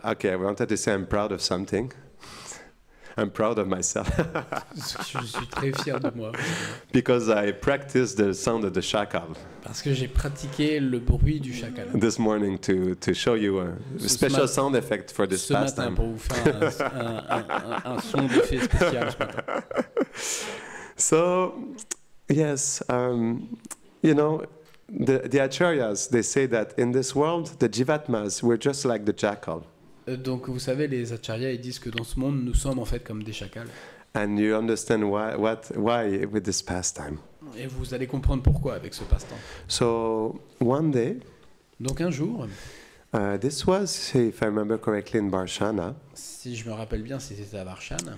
A: okay, I wanted to say I'm proud of something. I'm proud of myself.
B: Je suis très fier de moi.
A: Because I practiced the sound of the shakal.
B: Parce que j'ai pratiqué le bruit du chacal.
A: This morning to show you a special sound effect for this pastime.
B: Ce matin pour vous faire un son d'effet spécial ce matin.
A: So, yes, you know, the acharyas, they say that in this world, the jivatmas, we're just like the jackal.
B: Donc vous savez, les acharyas ils disent que dans ce monde nous sommes en fait comme des chacals.
A: And you understand why with this pastime.
B: Et vous allez comprendre pourquoi avec ce passe-temps.
A: So one day.
B: Donc un jour.
A: This was, if I remember correctly, in Barshana.
B: Si je me rappelle bien, c'était à Barshana.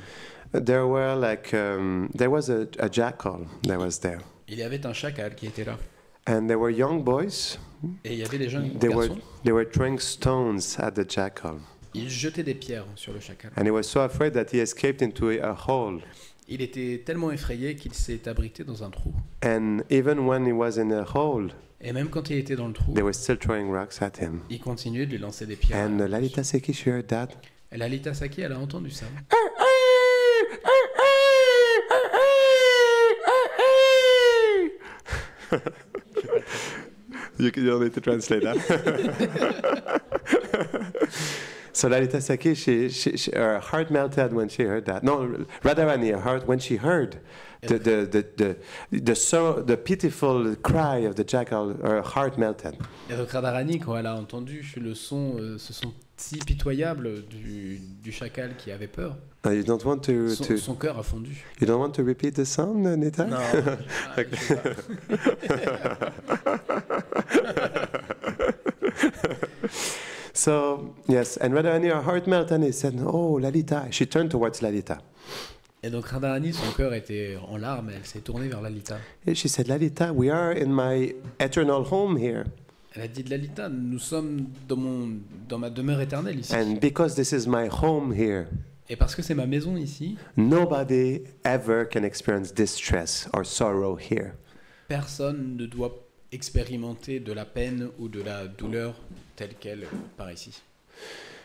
A: There was a jackal that was there.
B: Il y avait un chacal qui était là.
A: And there were young boys.
B: Et il y avait des jeunes garçons.
A: They were throwing stones at the jackal.
B: Ils jetaient des pierres sur le chacal.
A: And he was so afraid that he escaped into a hole.
B: Il était tellement effrayé qu'il s'est abrité dans un trou.
A: And even when he was in a hole,
B: et même quand il était dans le trou,
A: they were still throwing rocks at him.
B: Ils continuaient de lui lancer des pierres.
A: And Lalita Sakhi, she heard that.
B: Et Lalita Sakhi, elle a entendu ça.
A: You don't need to translate that. So Lalita Sakhi, her heart melted when she heard that. No, Radharani, her heart when she heard the pitiful cry of the jackal, her heart melted.
B: Et donc Radharani, quand elle a entendu ce son si pitoyable du chacal qui avait peur,
A: you don't want to,
B: son cœur a fondu.
A: You don't want to repeat the sound, Nita?
B: Non.
A: So, yes, and Radharani, her heart melted, and he said, "Oh, Lalita." She turned towards Lalita.
B: Et donc Radharani, son cœur était en larmes, elle s'est tournée vers Lalita.
A: And she said, "Lalita, we are in my eternal home here."
B: Elle a dit, Lalita, nous sommes dans ma demeure éternelle ici.
A: And because this is my home here.
B: Et parce que c'est ma maison ici.
A: Nobody ever can experience distress or sorrow here.
B: Personne ne doit expérimenter de la peine ou de la douleur telle qu'elle par ici.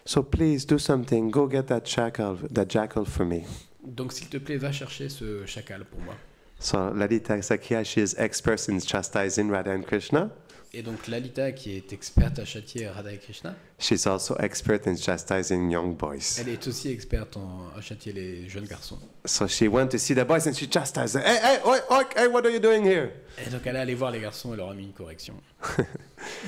A: So please do something. Go get that jackal for me.
B: Donc s'il te plaît, va chercher ce chacal pour moi.
A: So Lalita Sakhi, she is expert in chastising Radha and Krishna.
B: Et donc Lalita, qui est experte à châtier Radha et Krishna,
A: she's also expert in chastising young boys.
B: elle est aussi experte à châtier les jeunes garçons.
A: So she went to see the boys and she chastised them. Hey, what are you doing here?
B: Et donc elle est allée voir les garçons et leur a mis une correction.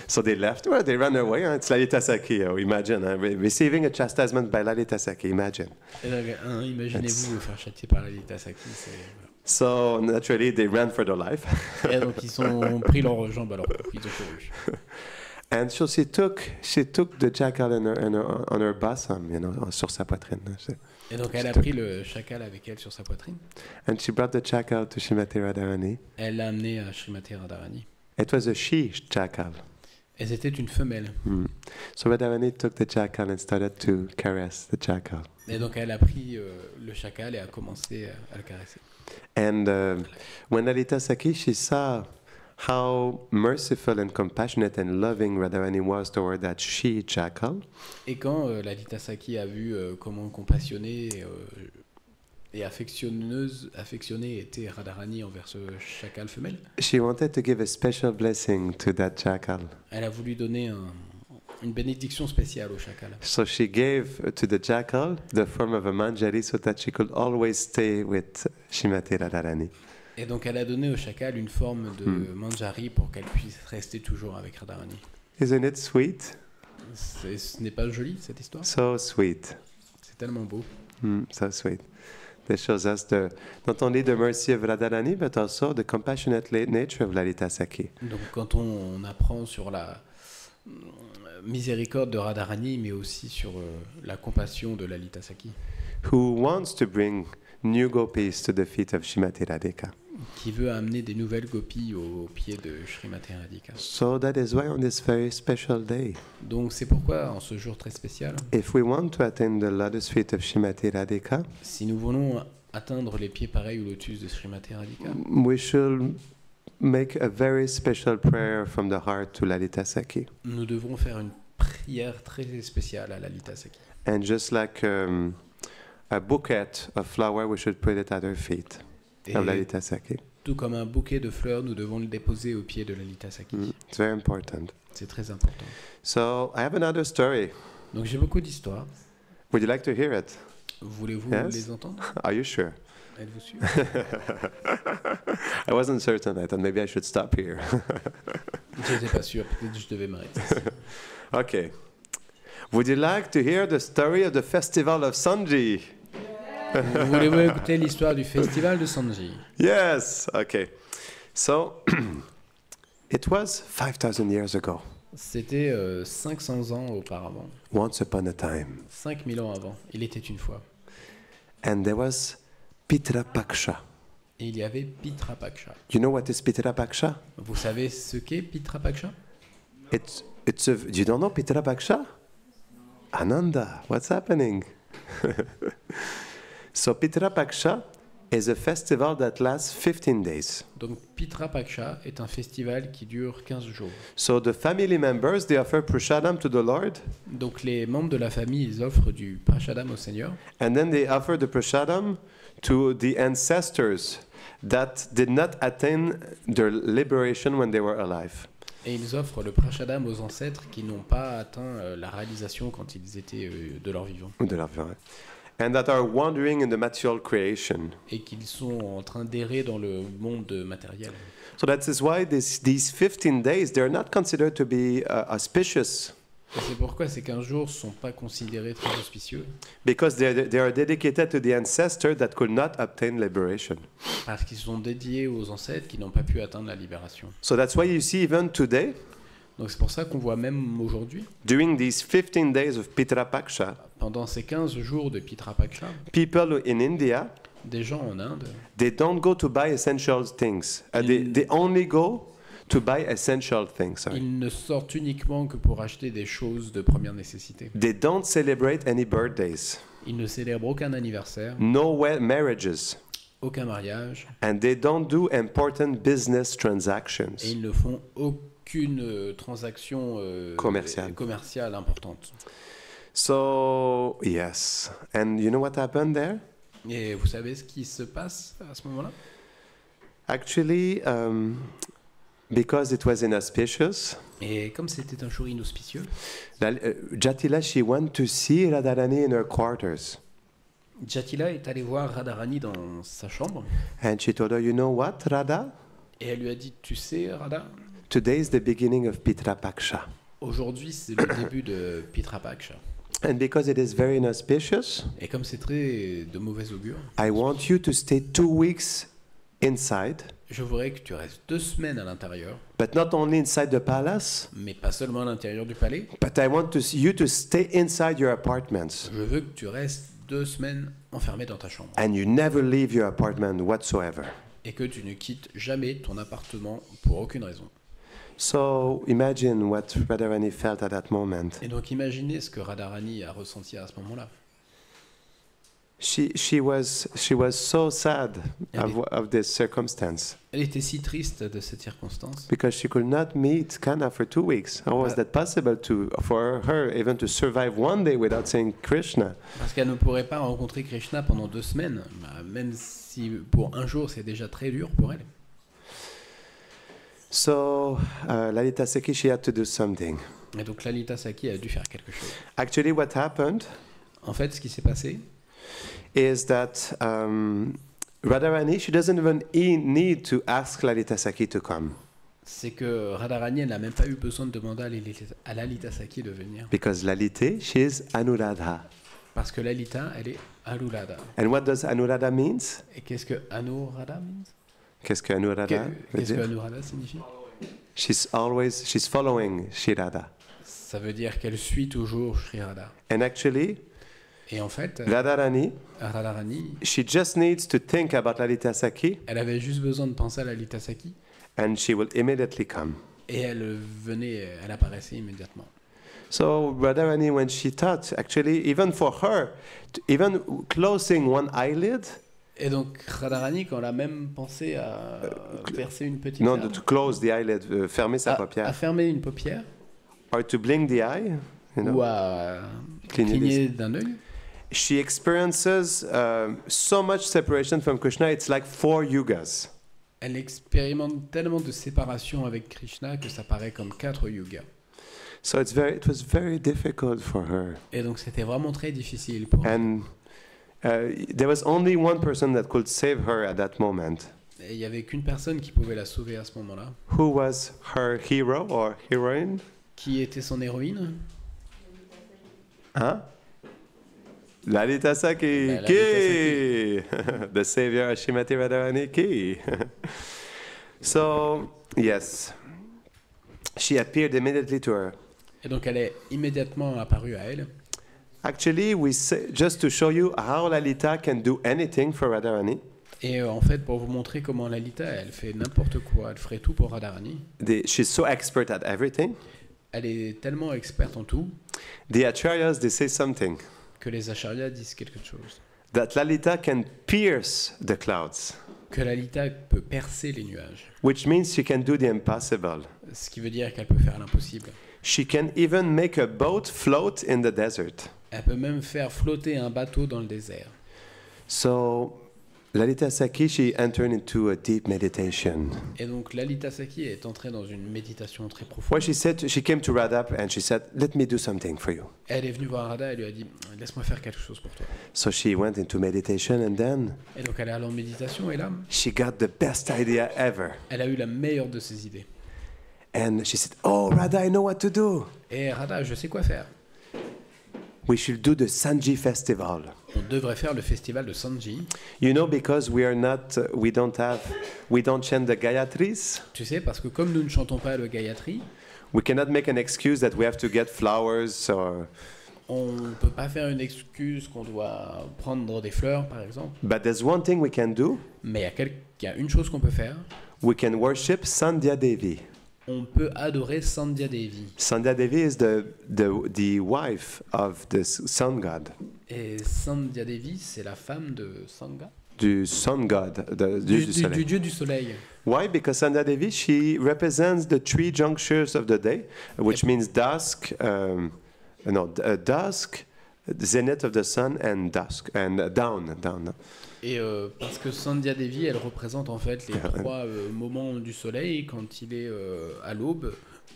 A: So they left. Well, they ran away. It's Lalita Saki. Imagine receiving a chastisement by Lalita Saki. Imagine.
B: Et donc, imaginez-vous vous faire châtier par Lalita Saki.
A: So naturally, they ran for their life.
B: Et donc ils ont pris leurs jambes à leur cou, ils ont couru.
A: And so she took the jackal on her bosom, sur sa poitrine.
B: Et donc elle a pris le chacal avec elle sur sa poitrine.
A: And she brought the jackal to Srimati Radharani.
B: Elle l'a amené à Srimati Radharani.
A: It was a she jackal.
B: Et c'était une femelle.
A: So Radharani took the jackal and started to caress the jackal.
B: Et donc elle a pris le chacal et a commencé à le caresser.
A: And when Lalita Saki, she saw how merciful and compassionate and loving Radharani was toward that she jackal.
B: Et quand Lalita Saki a vu comment compassionnée et affectionnée était Radharani envers ce chacal femelle,
A: she wanted to give a special blessing to that jackal.
B: Elle a voulu donner une bénédiction spéciale au chacal.
A: So she gave to the jackal the form of a manjari so that she could always stay with Srimati Radharani.
B: Et donc elle a donné au chacal une forme de manjari pour qu'elle puisse rester toujours avec Radharani.
A: Isn't it sweet?
B: Ce n'est pas joli cette histoire?
A: So sweet.
B: C'est tellement beau.
A: So sweet. This shows us not only the mercy of Radharani, but also the compassionate nature of Lalita Saki.
B: Donc quand on apprend sur la miséricorde de Radharani, mais aussi sur la compassion de Lalita Saki,
A: who wants to bring new gopis to the feet of Srimati Radhika,
B: qui veut amener des nouvelles gopis aux pieds de Srimati Radhika.
A: So that is why on this very special day,
B: donc c'est pourquoi en ce jour très spécial,
A: if we want to attain the lotus feet of Srimati Radhika,
B: si nous voulons atteindre les pieds pareils au lotus de Srimati Radhika,
A: we should make a very special prayer from the heart to Lalita Saki.
B: Nous devrons faire une prière très spéciale à Lalita Saki.
A: And just like a bouquet of flowers, we should put it at her feet of Lalita Saki.
B: Tout comme un bouquet de fleurs, nous devons le déposer aux pieds de Lalita Saki.
A: It's very important.
B: C'est très important.
A: So I have another story.
B: Donc j'ai beaucoup d'histoires.
A: Would you like to hear it?
B: Voulez-vous les entendre?
A: Are you sure?
B: Êtes-vous sûr?
A: I wasn't certain. I thought maybe I should stop here.
B: Je n'étais pas sûr. Peut-être que je devais m'arrêter.
A: Okay. Would you like to hear the story of the festival of Sanji?
B: Voulez-vous écouter l'histoire du festival de Sanji?
A: Yes. Okay. So it was 5,000 years ago.
B: C'était 500 ans auparavant.
A: Once upon a time.
B: 5000 ans avant. Il était une fois.
A: And there was Pitrapaksha.
B: Et il y avait Pitrapaksha.
A: You know what is Pitrapaksha?
B: Vous savez ce qu'est Pitrapaksha?
A: You don't know Pitrapaksha? Ananda, what's happening? So Pitrapaksha is a festival that lasts 15 days.
B: Donc Pitrapaksha est un festival qui dure 15 jours.
A: So the family members, they offer prashadam to the Lord.
B: Donc les membres de la famille, ils offrent du prashadam au Seigneur.
A: And then they offer the prashadam to the ancestors that did not attain their liberation when they were alive.
B: Et ils offrent le prashadam aux ancêtres qui n'ont pas atteint la réalisation quand ils étaient de leur vivant.
A: De leur vivant. And that are wandering in the material creation.
B: Et qu'ils sont en train d'errer dans le monde matériel.
A: So that is why these 15 days, they're not considered to be auspicious.
B: Et c'est pourquoi ces 15 jours ne sont pas considérés très auspicieux.
A: Because they are dedicated to the ancestor that could not obtain liberation.
B: Parce qu'ils sont dédiés aux ancêtres qui n'ont pas pu atteindre la libération.
A: So that's why you see even today,
B: donc c'est pour ça qu'on voit même aujourd'hui,
A: during these 15 days of Pitrapaksha,
B: pendant ces 15 jours de Pitrapaksha,
A: people in India,
B: des gens en Inde,
A: they don't go to buy essential things. They only go to buy essential things.
B: Ils ne sortent uniquement que pour acheter des choses de première nécessité.
A: They don't celebrate any birthdays.
B: Ils ne célèbrent aucun anniversaire.
A: No marriages.
B: Aucun mariage.
A: And they don't do important business transactions.
B: Et ils ne font aucune transaction commerciale importante.
A: So, yes. And you know what happened there?
B: Et vous savez ce qui se passe à ce moment-là?
A: Actually, because it was inauspicious,
B: et comme c'était un jour inauspicieux,
A: Jatila, she went to see Radharani in her quarters.
B: Jatila est allée voir Radharani dans sa chambre.
A: And she told her, you know what, Radha?
B: Et elle lui a dit, tu sais, Radha,
A: today is the beginning of Pitrapaksha.
B: Aujourd'hui, c'est le début de Pitrapaksha.
A: And because it is very inauspicious,
B: et comme c'est très de mauvais augure,
A: I want you to stay 2 weeks inside.
B: Je voudrais que tu restes 2 semaines à l'intérieur.
A: But not only inside the palace.
B: Mais pas seulement à l'intérieur du palais.
A: But I want you to stay inside your apartments.
B: Je veux que tu restes 2 semaines enfermé dans ta chambre.
A: And you never leave your apartment whatsoever.
B: Et que tu ne quittes jamais ton appartement pour aucune raison.
A: So imagine what Radharani felt at that moment.
B: Et donc imaginez ce que Radharani a ressenti à ce moment-là.
A: She was so sad of this circumstance.
B: Elle était si triste de cette circonstance.
A: Because she could not meet Kanna for 2 weeks. How was that possible for her even to survive one day without saying Krishna?
B: Parce qu'elle ne pourrait pas rencontrer Krishna pendant 2 semaines, même si pour un jour c'est déjà très dur pour elle.
A: So Lalita Sakhi, she had to do something.
B: Et donc Lalita Sakhi a dû faire quelque chose.
A: Actually, what happened?
B: En fait, ce qui s'est passé,
A: is that Radharani, she doesn't even need to ask Lalita Sakhi to come.
B: C'est que Radharani n'a même pas eu besoin de demander à Lalita Sakhi de venir.
A: Because Lalita, she is Anuradha.
B: Parce que Lalita, elle est Anuradha.
A: And what does Anuradha means?
B: Et qu'est-ce que Anuradha means?
A: Qu'est-ce que Anuradha
B: Qu'est-ce que Anuradha signifie?
A: She's following Shri Radha.
B: Ça veut dire qu'elle suit toujours Shri Radha.
A: And actually,
B: et en fait,
A: Radharani,
B: she
A: just needs to think about Lalita Sakhi.
B: Elle avait juste besoin de penser à Lalita Sakhi.
A: And she will immediately come.
B: Et elle apparaissait immédiatement.
A: So Radharani, when she thought, actually, even for her, even closing one eyelid.
B: Et donc Radharani, quand elle a même pensé à verser une petite
A: larme, to close the eyelid, fermer sa paupière.
B: À fermer une paupière.
A: Or to blink the eye. You know,
B: ou à cligner d'un œil.
A: She experiences so much separation from Krishna, it's like 4 yugas.
B: Elle expérimente tellement de séparation avec Krishna que ça paraît comme 4 yugas.
A: So it was very difficult for her.
B: Et donc c'était vraiment très difficile pour elle.
A: And there was only one person that could save her at that moment.
B: Et il y avait qu'une personne qui pouvait la sauver à ce moment-là.
A: Who was her hero or heroine?
B: Qui était son héroïne?
A: Hein? Lalita Sakhi, ki! The savior of Srimati Radharani ki! So, yes, she appeared immediately to her.
B: Et donc elle est immédiatement apparue à elle.
A: Actually, just to show you how Lalita can do anything for Radharani.
B: Et en fait, pour vous montrer comment Lalita, elle fait n'importe quoi, elle ferait tout pour Radharani.
A: She's so expert at everything.
B: Elle est tellement experte en tout.
A: The acharyas, they say something.
B: Que les acharyas disent quelque chose.
A: That Lalita can pierce the clouds.
B: Que Lalita peut percer les nuages.
A: Which means she can do the impossible.
B: Ce qui veut dire qu'elle peut faire l'impossible.
A: She can even make a boat float in the desert.
B: Elle peut même faire flotter un bateau dans le désert.
A: So, Lalita Sakhi, she entered into a deep meditation.
B: Et donc Lalita Sakhi est entrée dans une méditation très profonde.
A: Where she came to Radha and she said, "Let me do something for you."
B: Elle est venue voir Radha et lui a dit, laisse-moi faire quelque chose pour toi.
A: So she went into meditation and then.
B: Et donc elle est allée en méditation et là.
A: She got the best idea ever.
B: Elle a eu la meilleure de ses idées.
A: And she said, "Oh, Radha, I know what to do."
B: Et Radha, je sais quoi faire.
A: We should do the Sanji festival.
B: On devrait faire le festival de Sanji.
A: You know, because we don't chant the Gayatris.
B: Tu sais, parce que comme nous ne chantons pas le Gayatri,
A: we cannot make an excuse that we have to get flowers or.
B: On ne peut pas faire une excuse qu'on doit prendre des fleurs, par exemple.
A: But there's one thing we can do.
B: Mais il y a une chose qu'on peut faire.
A: We can worship Sandhya Devi.
B: On peut adorer Sandhya Devi.
A: Sandhya Devi is the wife of the sun god.
B: Et Sandhya Devi, c'est la femme de Sangha.
A: Du sun god, du soleil.
B: Du dieu du soleil.
A: Why? Because Sandhya Devi, she represents the 3 junctures of the day, which means dusk, zenith of the sun and dusk and down.
B: Et parce que Sandhya Devi, elle représente en fait les trois moments du soleil quand il est à l'aube,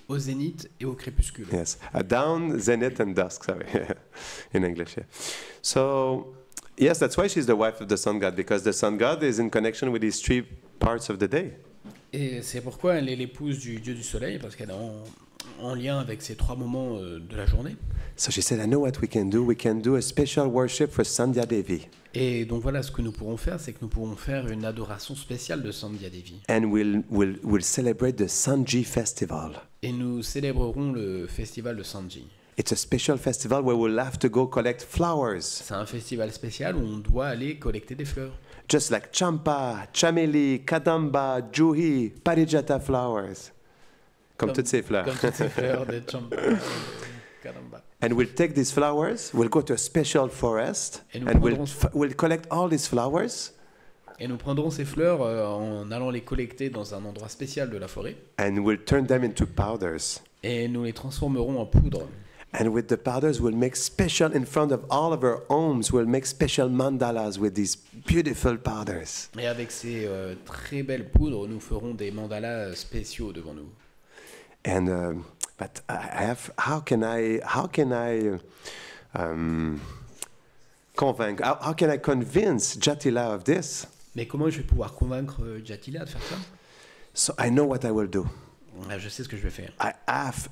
B: au zénith et au crépuscule.
A: Yes, down, zenith and dusk. Sorry, in English. Yeah. So, yes, that's why she's the wife of the sun god, because the sun god is in connection with these three parts of the day.
B: Et c'est pourquoi elle est l'épouse du dieu du soleil, parce qu'elle est en lien avec ces trois moments de la journée.
A: So she said, I know what we can do. We can do a special worship for Sandhya Devi.
B: Et donc voilà, ce que nous pourrons faire, c'est que nous pourrons faire une adoration spéciale de Sandhya Devi.
A: And we'll celebrate the Sanji festival.
B: Et nous célébrerons le festival de Sanji.
A: It's a special festival where we'll have to go collect flowers.
B: C'est un festival spécial où on doit aller collecter des fleurs.
A: Just like champa, chameli, kadamba, juhi, parijata flowers. Comme toutes ces fleurs.
B: Comme toutes ces fleurs de champa, kadamba.
A: And we'll take these flowers, we'll go to a special forest, and we'll collect all these flowers.
B: Et nous prendrons ces fleurs en allant les collecter dans un endroit spécial de la forêt.
A: And we'll turn them into powders.
B: Et nous les transformerons en poudre.
A: And with the powders, we'll make special, in front of all of our homes, we'll make special mandalas with these beautiful powders.
B: Et avec ces très belles poudres, nous ferons des mandalas spéciaux devant nous.
A: And but how can I convince? How can I convince Jatila of this?
B: Mais comment je vais pouvoir convaincre Jatila de faire ça?
A: So I know what I will do.
B: Je sais ce que je vais faire.
A: I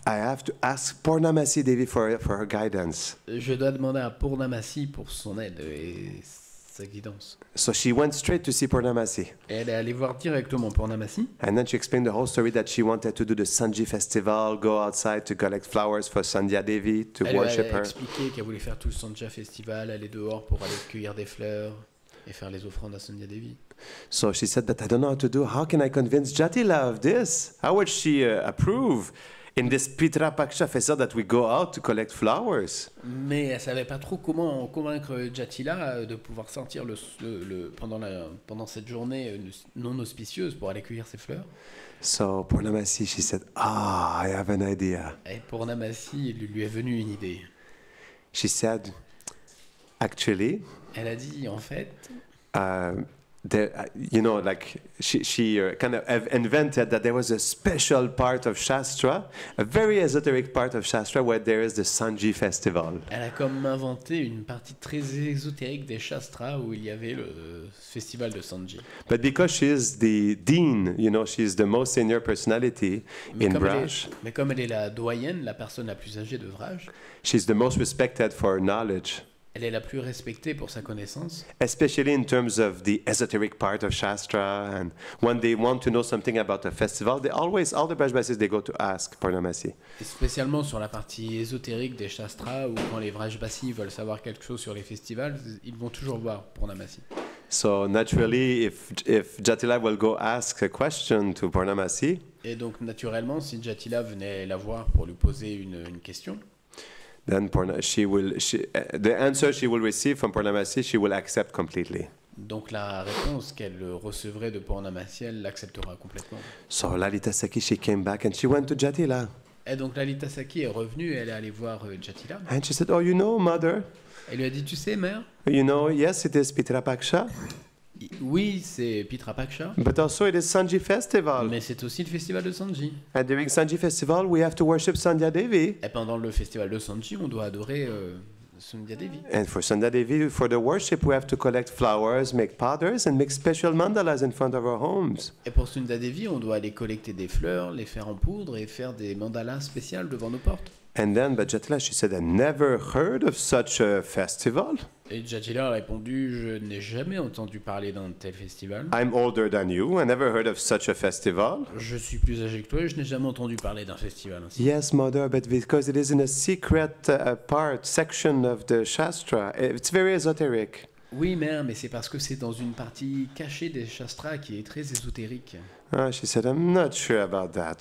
A: have to ask Purnamasi Devi for her guidance.
B: Je dois demander à Purnamasi pour son aide et sa guidance.
A: So she went straight to see Purnamasi.
B: Et elle est allée voir directement Purnamasi.
A: And then she explained the whole story that she wanted to do the Sanji festival, go outside to collect flowers for Sandhya Devi to worship her.
B: Elle a expliqué qu'elle voulait faire tout le Sandhya festival, aller dehors pour aller cueillir des fleurs et faire les offrandes à Sandhya Devi.
A: So she said, but I don't know how to do. How can I convince Jatila of this? How would she approve in this Pitra Paksha festival that we go out to collect flowers?
B: Mais elle savait pas trop comment convaincre Jatila de pouvoir sortir pendant cette journée non auspicieuse pour aller cueillir ses fleurs.
A: So Purnamasi, she said, I have an idea.
B: Et Purnamasi, lui est venue une idée.
A: She said, actually,
B: elle a dit en fait,
A: like she kind of invented that there was a special part of Shastra, a very esoteric part of Shastra where there is the Sanji festival.
B: Elle a comme inventé une partie très ésotérique des Shastras où il y avait le festival de Sanji.
A: But because she is the dean, she's the most senior personality in Vraj.
B: Mais comme elle est la doyenne, la personne la plus âgée de Vraj,
A: she's the most respected for knowledge.
B: Elle est la plus respectée pour sa connaissance.
A: Especially in terms of the esoteric part of Shastra, and when they want to know something about a festival, all the Vrajbasis, they go to ask Purnamasi.
B: Et spécialement sur la partie ésotérique des Shastras, ou quand les Vrajbasis veulent savoir quelque chose sur les festivals, ils vont toujours voir Purnamasi.
A: So naturally, if Jatila will go ask a question to Purnamasi,
B: et donc naturellement, si Jatila venait la voir pour lui poser une question,
A: then the answer she will receive from Purnamasi, she will accept completely.
B: Donc la réponse qu'elle recevrait de Purnamasi, elle l'acceptera complètement.
A: So Lalita Sakhi, she came back and she went to Jatila.
B: Et donc Lalita Sakhi est revenue et elle est allée voir Jatila.
A: And she said, mother.
B: Elle lui a dit, tu sais, mère.
A: Yes, it is Pitra Paksha.
B: Oui, c'est Pitra Paksha.
A: But also it is Sanji festival.
B: Mais c'est aussi le festival de Sanji.
A: And during Sanji festival, we have to worship Sandhya Devi.
B: Et pendant le festival de Sanji, on doit adorer Sandhya Devi.
A: And for Sandhya Devi, for the worship, we have to collect flowers, make powders, and make special mandalas in front of our homes.
B: Et pour Sandhya Devi, on doit aller collecter des fleurs, les faire en poudre et faire des mandalas spéciales devant nos portes.
A: And then, but Jatila, she said, I never heard of such a festival.
B: Et Jatila a répondu, je n'ai jamais entendu parler d'un tel festival.
A: I'm older than you. I never heard of such a festival.
B: Je suis plus âgé que toi et je n'ai jamais entendu parler d'un festival ainsi.
A: Yes, mother, but because it is in a secret section of the Shastra, it's very esoteric.
B: Oui, mère, mais c'est parce que c'est dans une partie cachée des Shastras qui est très ésotérique.
A: She said, I'm not sure about that.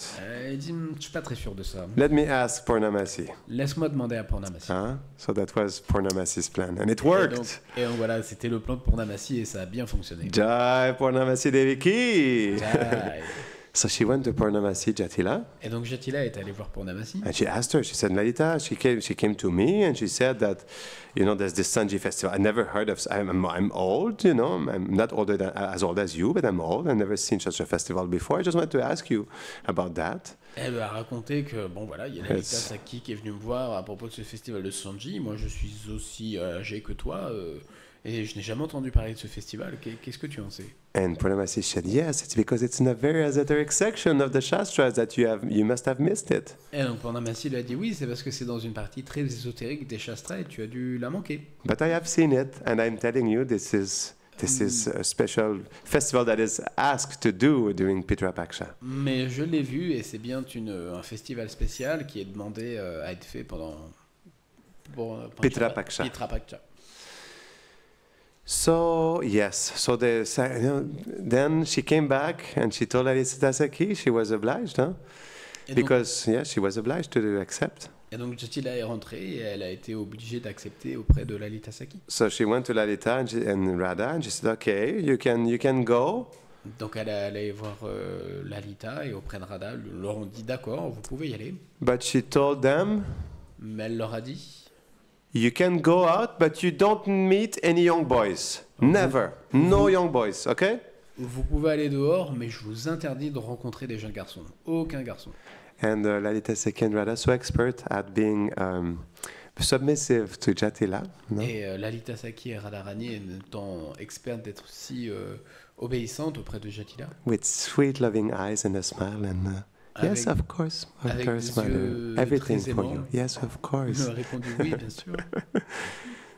B: Elle dit, je suis pas très sûr de ça.
A: Let me ask Purnamasi.
B: Laisse-moi demander à Purnamasi.
A: So that was Purnamasi's plan, and it worked.
B: Et donc voilà, c'était le plan de Purnamasi et ça a bien fonctionné.
A: Jai Purnamasi Devi ki.
B: Jai.
A: So she went to Purnamasi Jatila.
B: Et donc Jatila est allée voir Purnamasi.
A: And she asked her, she said, Lalita, she came to me and she said that, there's this Sanji festival. I never heard of, I'm old, I'm not as old as you, but I'm old. I've never seen such a festival before. I just wanted to ask you about that.
B: Elle a raconté que, il y a Lalita Saki qui est venue me voir à propos de ce festival de Sanji. Moi, je suis aussi âgé que toi. Et je n'ai jamais entendu parler de ce festival. Qu'est-ce que tu en sais?
A: And Purnamasi said, yes, it's because it's in a very esoteric section of the Shastras that you must have missed it.
B: Et donc Purnamasi lui a dit, oui, c'est parce que c'est dans une partie très ésotérique des Shastras et tu as dû la manquer.
A: But I have seen it, and I'm telling you, this is a special festival that is asked to do during Pitra Paksha.
B: Mais je l'ai vu et c'est bien un festival spécial qui est demandé à être fait pendant
A: Pitra Paksha.
B: Pitra Paksha.
A: So yes, then she came back and she told Lalita Saki she was obliged, huh? Because she was obliged to accept.
B: Et donc Jatila est rentrée et elle a été obligée d'accepter auprès de Lalita Saki.
A: So she went to Lalita and Radha and she said, okay, you can go.
B: Donc elle est allée voir Lalita et auprès de Radha, leur ont dit d'accord, vous pouvez y aller.
A: But she told them.
B: Mais elle leur a dit.
A: You can go out, but you don't meet any young boys. Never. No young boys, okay?
B: Vous pouvez aller dehors, mais je vous interdis de rencontrer des jeunes garçons. Aucun garçon.
A: And Lalita Saki and Radha so expert at being submissive to Jatila. No?
B: Et Lalita Saki et Radharani étant expertes d'être si obéissantes auprès de Jatila.
A: With sweet loving eyes and a smile and... yes, of course, mother. Everything for you. Yes, of course.
B: Il a répondu oui, bien sûr.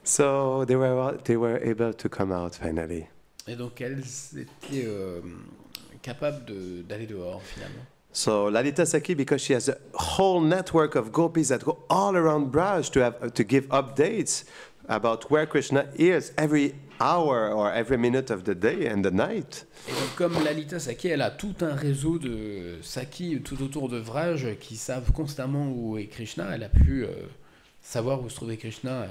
A: So they were able to come out finally.
B: Et donc elles étaient capables d'aller dehors finalement.
A: So Lalita Saki, because she has a whole network of gopis that go all around Braj to give updates about where Krishna is every hour or every minute of the day and the night.
B: Et donc comme Lalita Saki, elle a tout un réseau de Saki tout autour de Vraj qui savent constamment où est Krishna, elle a pu savoir où se trouvait Krishna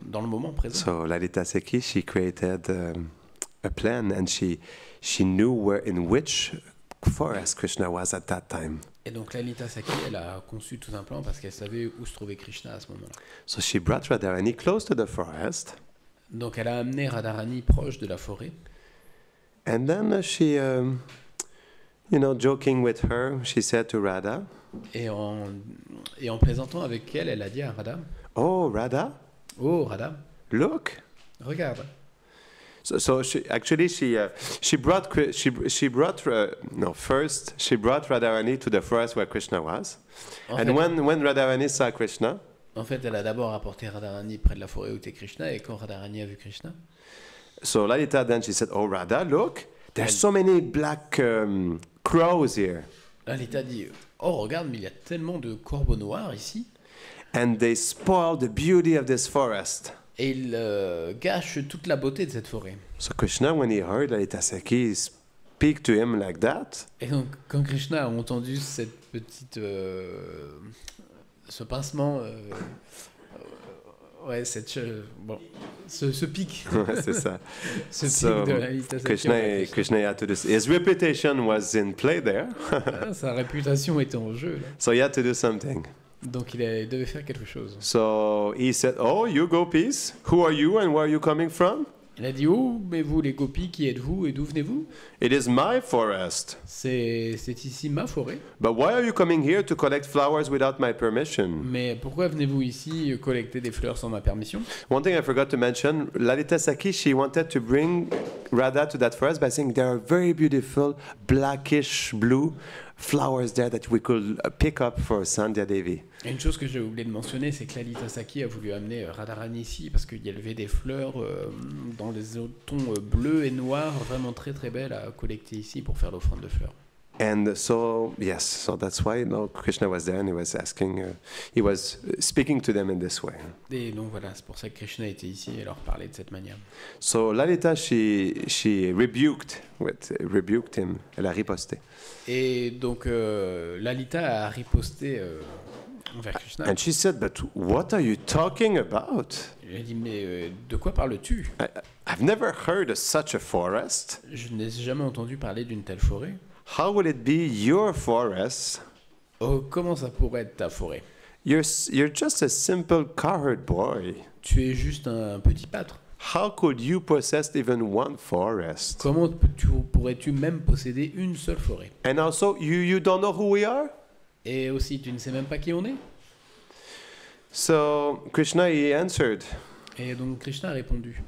B: dans le moment présent.
A: So Lalita Saki, she created a plan and she knew in which forest Krishna was at that time.
B: Et donc Lalita Saki, elle a conçu tout un plan parce qu'elle savait où se trouvait Krishna à ce moment-là.
A: So she brought Radharani close to the forest.
B: Donc elle a amené Radharani proche de la forêt.
A: And then she, joking with her, she said to Radha.
B: Et en plaisantant avec elle, elle a dit à Radha.
A: Oh Radha.
B: Oh Radha.
A: Look.
B: Regarde.
A: So she brought Radharani to the forest where Krishna was. When Radharani saw Krishna.
B: En fait, elle a d'abord apporté Radharani près de la forêt où était Krishna, et quand Radharani a vu Krishna.
A: So Lalita then she said, "Oh Radha, look, there's so many black crows here."
B: Lalita dit, "Oh regarde, mais il y a tellement de corbeaux noirs ici."
A: And they spoil the beauty of this forest.
B: Et ils gâchent toute la beauté de cette forêt.
A: So Krishna, when he heard Lalita Saki speak to him like that.
B: Et donc, quand Krishna a entendu cette petite ce pincement, ce pic.
A: Ouais, c'est ça.
B: Ce pic de Lalita Saki.
A: Krishna had to do. His reputation was in play there.
B: Sa réputation était en jeu. Là.
A: So he had to do something.
B: Donc il devait faire quelque chose.
A: So he said, "Oh, you gopis, who are you and where are you coming from?"
B: Il a dit, oh, mais vous les gopis, qui êtes-vous et d'où venez-vous?
A: It is my forest.
B: C'est ici ma forêt.
A: But why are you coming here to collect flowers without my permission?
B: Mais pourquoi venez-vous ici collecter des fleurs sans ma permission?
A: One thing I forgot to mention, Lalita Saki, she wanted to bring Radha to that forest by saying there are very beautiful blackish blue flowers there that we could pick up for Sandhya Devi.
B: Et une chose que j'ai oublié de mentionner, c'est que Lalita Saki a voulu amener Radharani ici parce qu'il y avait des fleurs dans les tons bleus et noirs vraiment très très belles à collecter ici pour faire l'offrande de fleurs.
A: And so that's why Krishna was there and he was asking, he was speaking to them in this way.
B: Et donc voilà, c'est pour ça que Krishna était ici et leur parlait de cette manière.
A: So Lalita, she rebuked him. Elle a riposté.
B: Et donc Lalita a riposté envers Krishna.
A: And she said, "But what are you talking about?"
B: Elle a dit, mais de quoi parles-tu?
A: I've never heard of such a forest.
B: Je n'ai jamais entendu parler d'une telle forêt.
A: How would it be your forest?
B: Oh, comment ça pourrait être ta forêt?
A: You're just a simple cowherd boy.
B: Tu es juste un petit pâtre.
A: How could you possess even one forest?
B: Comment pourrais-tu même posséder une seule forêt?
A: And also, you don't know who we are?
B: Et aussi, tu ne sais même pas qui on est?
A: So Krishna, he answered,
B: Et donc Krishna a répondu.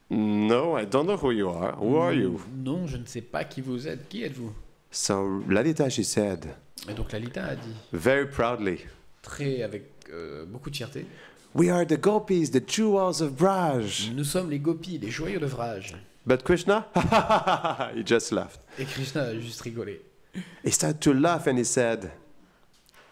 A: no, I don't know who you are. Who are you?
B: Non, je ne sais pas qui vous êtes. Qui êtes-vous?
A: So Lalita, she said,
B: Et donc Lalita a dit,
A: very proudly,
B: avec beaucoup de fierté,
A: we are the gopis, the jewels of Braj.
B: nous sommes les gopis, les joyaux de Vraj.
A: But Krishna, he just laughed.
B: Et Krishna a juste rigolé.
A: He started to laugh and he said,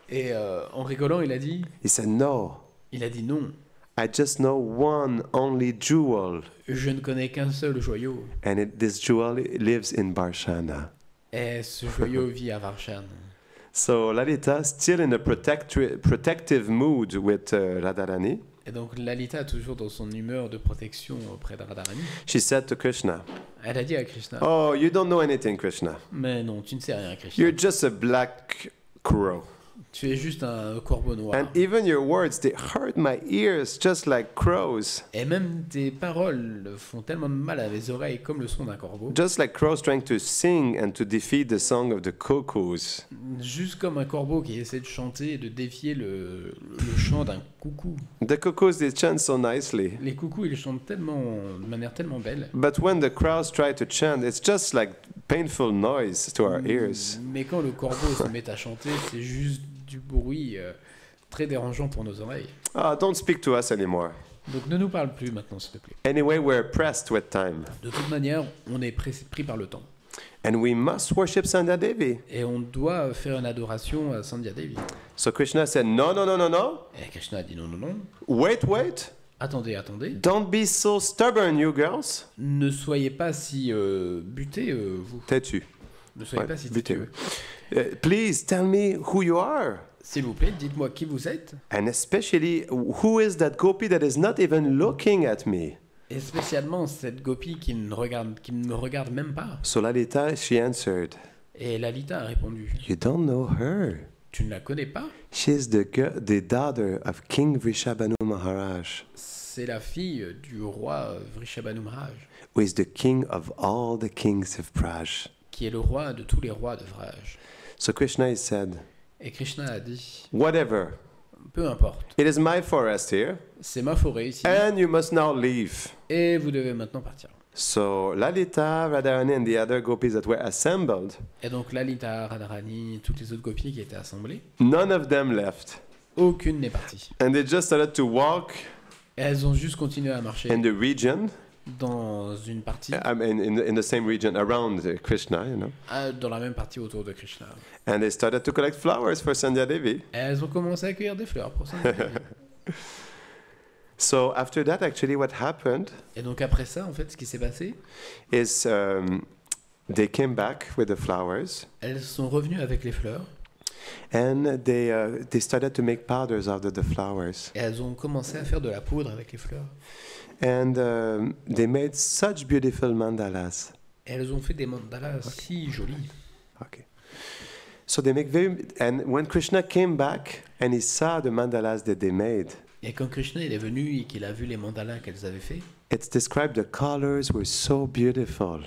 B: Et en rigolant, il a dit
A: no,
B: non.
A: I just know one only jewel.
B: Je ne connais qu'un seul joyau.
A: And this jewel lives in Barshana.
B: Et ce joyau vit à Varshan.
A: So Lalita, still in a protective mood with Radharani,
B: Et donc Lalita, toujours dans son humeur de protection auprès de Radharani,
A: she said to Krishna,
B: elle a dit à Krishna,
A: oh, you don't know anything, Krishna.
B: mais non, tu ne sais rien, Krishna.
A: You're just a black crow.
B: Tu es juste un corbeau noir.
A: And even your words, they hurt my ears just like crows.
B: Et même tes paroles font tellement de mal à mes oreilles comme le son d'un corbeau.
A: Just like crows trying to sing and to defeat the song of the cuckoos.
B: Juste comme un corbeau qui essaie de chanter et de défier le chant d'un coucou.
A: The cuckoos, they chant so nicely.
B: Les coucous, ils chantent de manière tellement belle.
A: But when the crows try to chant, it's just like painful noise to our ears.
B: Mais quand le corbeau se met à chanter, c'est juste du bruit très dérangeant pour nos oreilles.
A: Don't speak to us anymore.
B: Donc ne nous parle plus maintenant, s'il te plaît.
A: Anyway, we're pressed with time.
B: De toute manière, on est pris par le temps.
A: And we must worship Sandhya Devi.
B: Et on doit faire une adoration à Sandhya Devi.
A: So Krishna said, no.
B: Et Krishna a dit non.
A: Wait.
B: Attendez.
A: Don't be so stubborn, you girls.
B: Ne soyez pas si butés, vous.
A: Têtu.
B: Ne soyez pas si
A: butés.
B: têtus.
A: Please tell me who you are.
B: S'il vous plaît, dites-moi qui vous êtes.
A: And especially, who is that gopi that is not even looking at me?
B: Et spécialement cette gopi qui ne me regarde même pas.
A: So Lalita, she answered,
B: Et Lalita a répondu,
A: you don't know her.
B: tu ne la connais pas?
A: She's the daughter of King Vrishabhanu Maharaj.
B: C'est la fille du roi Vrishabhanu Maharaj,
A: Who is the king of all the kings of Braj.
B: qui est le roi de tous les rois de Vraj.
A: So Krishna, he said,
B: Et Krishna a dit,
A: whatever.
B: peu importe,
A: It is my forest here,
B: c'est ma forêt ici,
A: and you must now leave.
B: et vous devez maintenant partir.
A: So Lalita, Radharani, and the other gopis that were assembled,
B: Et donc Lalita, Radharani, toutes les autres gopis qui étaient assemblées,
A: none of them left.
B: aucune n'est partie.
A: And they just started to walk
B: Et elles ont juste continué à marcher
A: in the region,
B: dans une partie,
A: I mean, in the same region around Krishna, you know.
B: dans la même partie autour de Krishna.
A: And they started to collect flowers for Sandhya Devi.
B: Et elles ont commencé à cueillir des fleurs pour Sandhya Devi.
A: So after that, actually, what happened
B: Et donc après ça, en fait, ce qui s'est passé,
A: is they came back with the flowers,
B: elles sont revenues avec les fleurs
A: and they started to make powders out of the flowers,
B: et elles ont commencé à faire de la poudre avec les fleurs.
A: and they made such beautiful mandalas.
B: Et elles ont fait des mandalas si jolis.
A: Okay. So they make and when Krishna came back and he saw the mandalas that they made,
B: Et quand Krishna il est venu et qu'il a vu les mandalas qu'elles avaient fait,
A: it's described the colors were so beautiful,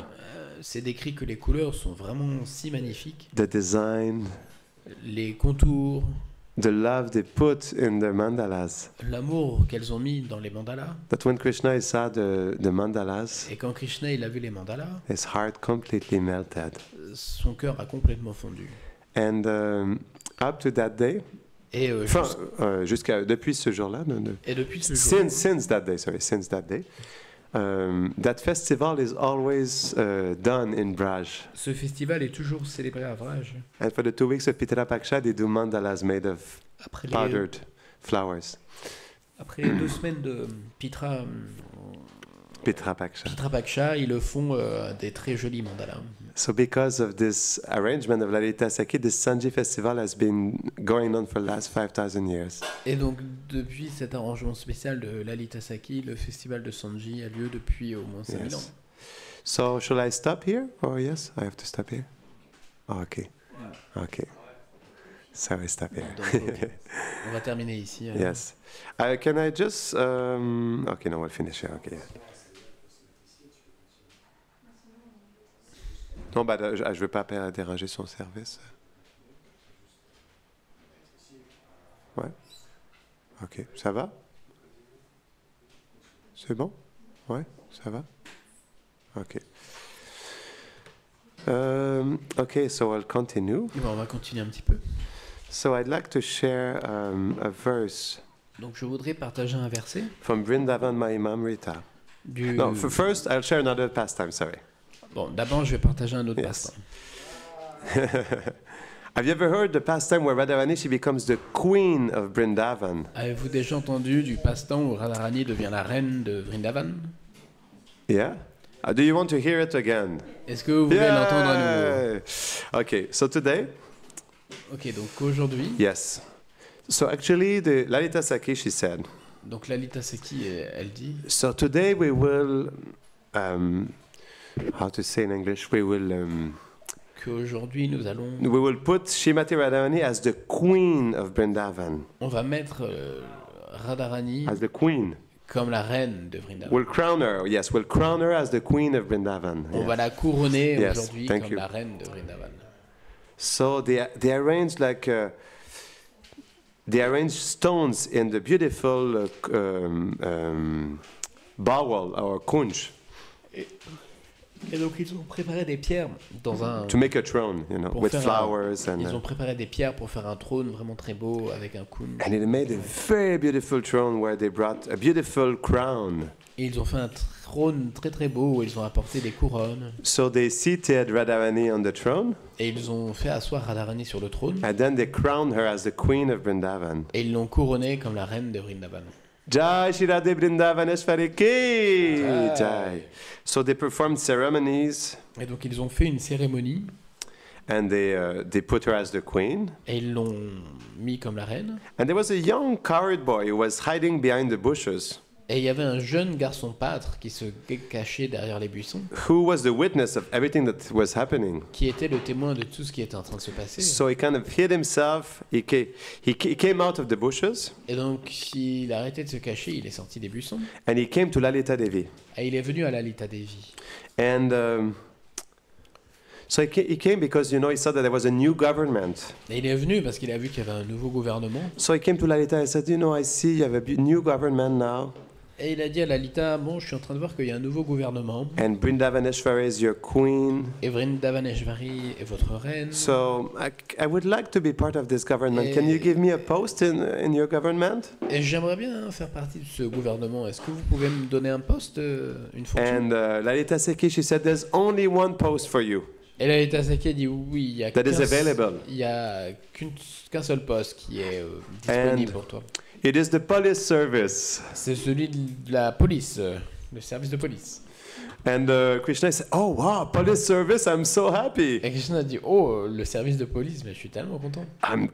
B: c'est décrit que les couleurs sont vraiment si magnifiques.
A: the design,
B: Les contours,
A: the love they put in the mandalas,
B: l'amour qu'elles ont mis dans les mandalas.
A: that when Krishna saw the mandalas,
B: Et quand Krishna il a vu les mandalas,
A: his heart completely melted.
B: son cœur a complètement fondu.
A: And up to that day,
B: Et,
A: depuis ce jour-là,
B: et depuis ce jour,
A: since that day, that festival is always done in Braj.
B: ce festival est toujours célébré à Vraj.
A: And for the 2 weeks of Pitra Paksha, they do mandalas made of
B: Après
A: powdered flowers.
B: Après 2 semaines de Pitra Paksha, ils le font des très jolis mandalas.
A: So because of this arrangement of Lalita Sakhi, this Sanji festival has been going on for the last 5,000 years.
B: Et donc depuis cet arrangement spécial de Lalita Sakhi, le festival de Sanji a lieu depuis au moins 5000 ans.
A: So shall I stop here? Oh yes, I have to stop here. Oh, okay. Okay. Sorry, stop here.
B: Donc, on va terminer ici. Alors.
A: Yes. Can I just... okay, no, we'll finish here. Okay. Non, bah, je ne veux pas déranger son service. Ouais. Ok, ça va? C'est bon? Ouais, ça va? Ok. Okay, so I'll continue.
B: Bon, on va continuer un petit peu.
A: So I'd like to share a verse.
B: Donc je voudrais partager un verset.
A: From Vrindavan Mahimamrita. No, first I'll share another pastime. Sorry.
B: Bon, d'abord je vais partager un autre pastime.
A: Have you ever heard the pastime where Radharani she becomes the queen of Vrindavan?
B: Avez-vous déjà entendu du passe-temps où Radharani devient la reine de Vrindavan?
A: Yeah. Do you want to hear it again?
B: Est-ce que vous voulez l'entendre à nouveau?
A: Okay, so today.
B: Ok, donc aujourd'hui.
A: Yes. So actually, the Lalita Sakhi she said.
B: Donc Lalita Sakhi, elle dit.
A: So today we will, how to say in English? We will.
B: Qu'aujourd'hui nous allons.
A: We will put Shrimati Radharani as the queen of Vrindavan.
B: On va mettre Radharani.
A: As the queen.
B: Comme la reine de Vrindavan.
A: We'll crown her. Yes, we'll crown her as the queen of Vrindavan.
B: On va la couronner aujourd'hui comme la reine de Vrindavan.
A: So they arrange like they arrange stones in the beautiful bowel or kunj.
B: Et donc ils ont préparé des pierres dans un.
A: To make a throne, you know, with flowers and.
B: Ils ont préparé des pierres pour faire un trône vraiment très beau avec un kunj.
A: And they made a very beautiful throne where they brought a beautiful crown.
B: Et ils ont fait un trône très très beau où ils ont apporté des couronnes.
A: So they seated Radharani on the throne.
B: Et ils ont fait asseoir Radharani sur le trône.
A: And then they crowned her as the queen of Vrindavan.
B: Et ils l'ont couronnée comme la reine de Vrindavan.
A: Jai Shri Radhe Vrindavaneshwari ki Jai. So they performed ceremonies.
B: Et donc ils ont fait une cérémonie.
A: And they put her as the queen.
B: Et ils l'ont mis comme la reine.
A: And there was a young cowherd boy who was hiding behind the bushes.
B: Et il y avait un jeune garçon pâtre qui se cachait derrière les buissons.
A: Who was the witness of everything that was happening?
B: Qui était le témoin de tout ce qui était en train de se passer.
A: So he kind of hid himself. He came out of the bushes.
B: Et donc il a arrêté de se cacher, il est sorti des buissons.
A: And he came to Lalita Devi.
B: Et il est venu à Lalita Devi.
A: And so he came because he saw that there was a new government.
B: Et il est venu parce qu'il a vu qu'il y avait un nouveau gouvernement.
A: So he came to Lalita and said, I see you have a new government now.
B: Et il a dit à Lalita, bon, je suis en train de voir qu'il y a un nouveau gouvernement.
A: And Vrindavaneshwari is your queen.
B: Et Vrindavaneshwari est votre reine.
A: So I would like to be part of this government. Can you give me a post in your government?
B: Et j'aimerais bien faire partie de ce gouvernement. Est-ce que vous pouvez me donner un poste, une fonction?
A: And Lalita Sakhi, she said, there's only one post for you.
B: Et Lalita Sakhi a dit oui, il y a qu'un seul poste qui est disponible pour toi.
A: It is the police service.
B: C'est celui de la police, le service de police.
A: And Krishna said, "Oh wow, police service! I'm so happy."
B: Et Krishna a dit, oh, le service de police, mais je suis tellement content.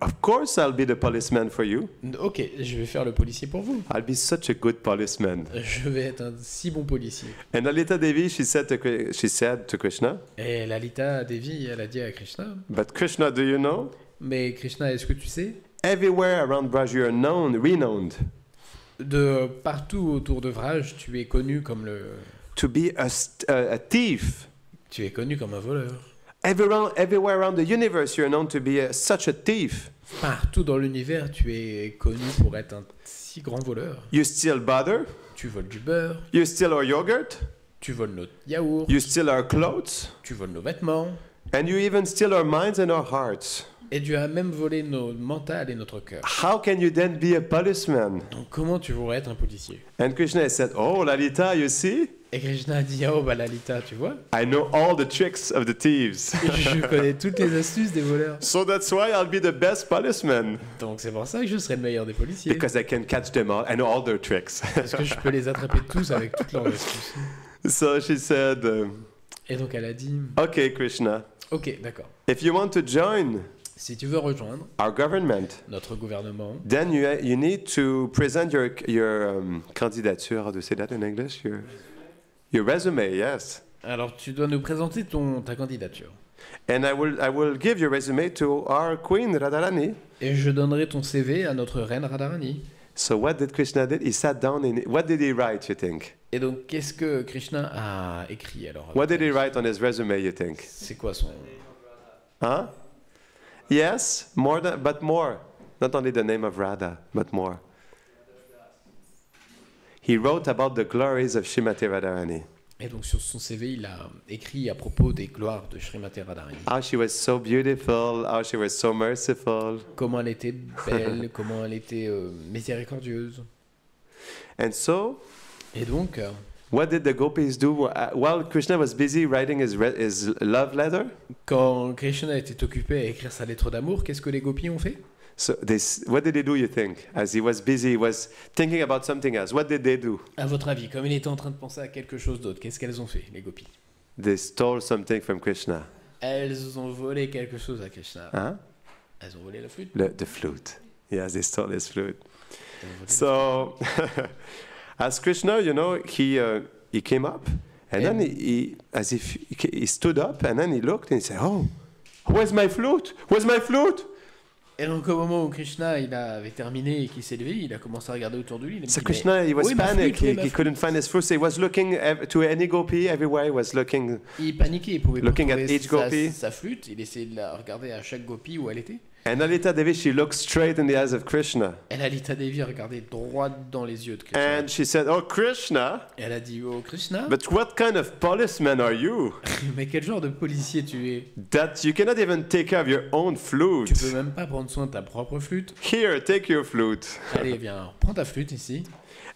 A: Of course, I'll be the policeman for you.
B: Ok, je vais faire le policier pour vous.
A: I'll be such a good policeman.
B: Je vais être un si bon policier.
A: And Lalita Devi, she said to Krishna.
B: Et Lalita Devi, elle a dit à Krishna.
A: But Krishna, do you know?
B: Mais Krishna, est-ce que tu sais?
A: Everywhere around Braj, you are renowned.
B: De partout autour de Vraj, tu es connu comme le.
A: To be a thief.
B: Tu es connu comme un voleur.
A: Everywhere around the universe, you are known to be such a thief.
B: Partout dans l'univers, tu es connu pour être un si grand voleur.
A: You steal butter.
B: Tu voles du beurre.
A: You steal our yogurt.
B: Tu voles nos yaourts.
A: You steal our clothes.
B: Tu voles nos vêtements.
A: And you even steal our minds and our hearts.
B: Et tu as même volé nos mentales et notre cœur.
A: How can you then be a policeman?
B: Donc comment tu pourrais être un policier?
A: And Krishna said, "Oh, Lalita, you see?
B: Et Krishna a dit, oh bah Lalita, tu vois?
A: I know all the tricks of the thieves.
B: Je connais toutes les astuces des voleurs.
A: So that's why I'll be the best policeman.
B: Donc c'est pour ça que je serai le meilleur des policiers.
A: Because I can catch them all. I know all their tricks.
B: Parce que je peux les attraper tous avec toutes leurs astuces.
A: So she said.
B: Et donc elle a dit.
A: Okay, Krishna.
B: Ok, d'accord.
A: If you want to join.
B: Si tu veux rejoindre
A: our government,
B: notre gouvernement,
A: then you need to present your candidature. How do you say that in English? Your resume, yes.
B: Alors tu dois nous présenter ta candidature.
A: And I will give your resume to our queen Radharani.
B: Et je donnerai ton CV à notre reine Radharani.
A: So what did Krishna did? He sat down and what did he write, you think?
B: Et donc qu'est-ce que Krishna a écrit alors?
A: What did he write on his resume, you think?
B: C'est quoi son?
A: Huh? Yes, but more. Not only the name of Radha, but more. He wrote about the glories of Srimati Radharani.
B: Et donc sur son CV, il a écrit à propos des gloires de Srimati Radharani.
A: How she was so beautiful, how she was so merciful.
B: Comment elle était belle, comment elle était miséricordieuse.
A: And so,
B: et donc,
A: what did the gopis do while Krishna was busy writing his love letter?
B: Quand Krishna était occupé à écrire sa lettre d'amour, qu'est-ce que les gopis ont fait?
A: So what did they do, you think? As he was busy, he was thinking about something else. What did they do?
B: À votre avis, comme il était en train de penser à quelque chose d'autre, qu'est-ce qu'elles ont fait, les gopis?
A: They stole something from Krishna.
B: Elles ont volé quelque chose à Krishna.
A: Huh?
B: Elles ont volé la flûte.
A: The flute. Yes, they stole his flute. So, as Krishna, you know, he came up, and then he stood up, and then he looked and he said, "Oh, where's my flute? Where's my flute?"
B: Et donc au moment où Krishna avait terminé et qu'il s'est levé, il a commencé à regarder autour de lui.
A: So Krishna, he was panicked. He couldn't find his flute. So he was looking to any gopi everywhere. He was looking.
B: Il paniquait, il pouvait pas
A: looking at each gopi.
B: Sa flûte. Il essayait de la regarder à chaque gopi où elle était.
A: And Lalita Devi, she looked straight in the eyes of Krishna.
B: Et Lalita Devi regardait droit dans les yeux de Krishna.
A: And she said, "Oh Krishna."
B: Et elle a dit, "Oh Krishna."
A: But what kind of policeman are you?
B: Mais quel genre de policier tu es?
A: That you cannot even take care of your own flute.
B: Tu peux même pas prendre soin de ta propre flûte.
A: Here, take your flute.
B: Allez, viens, prends ta flûte ici.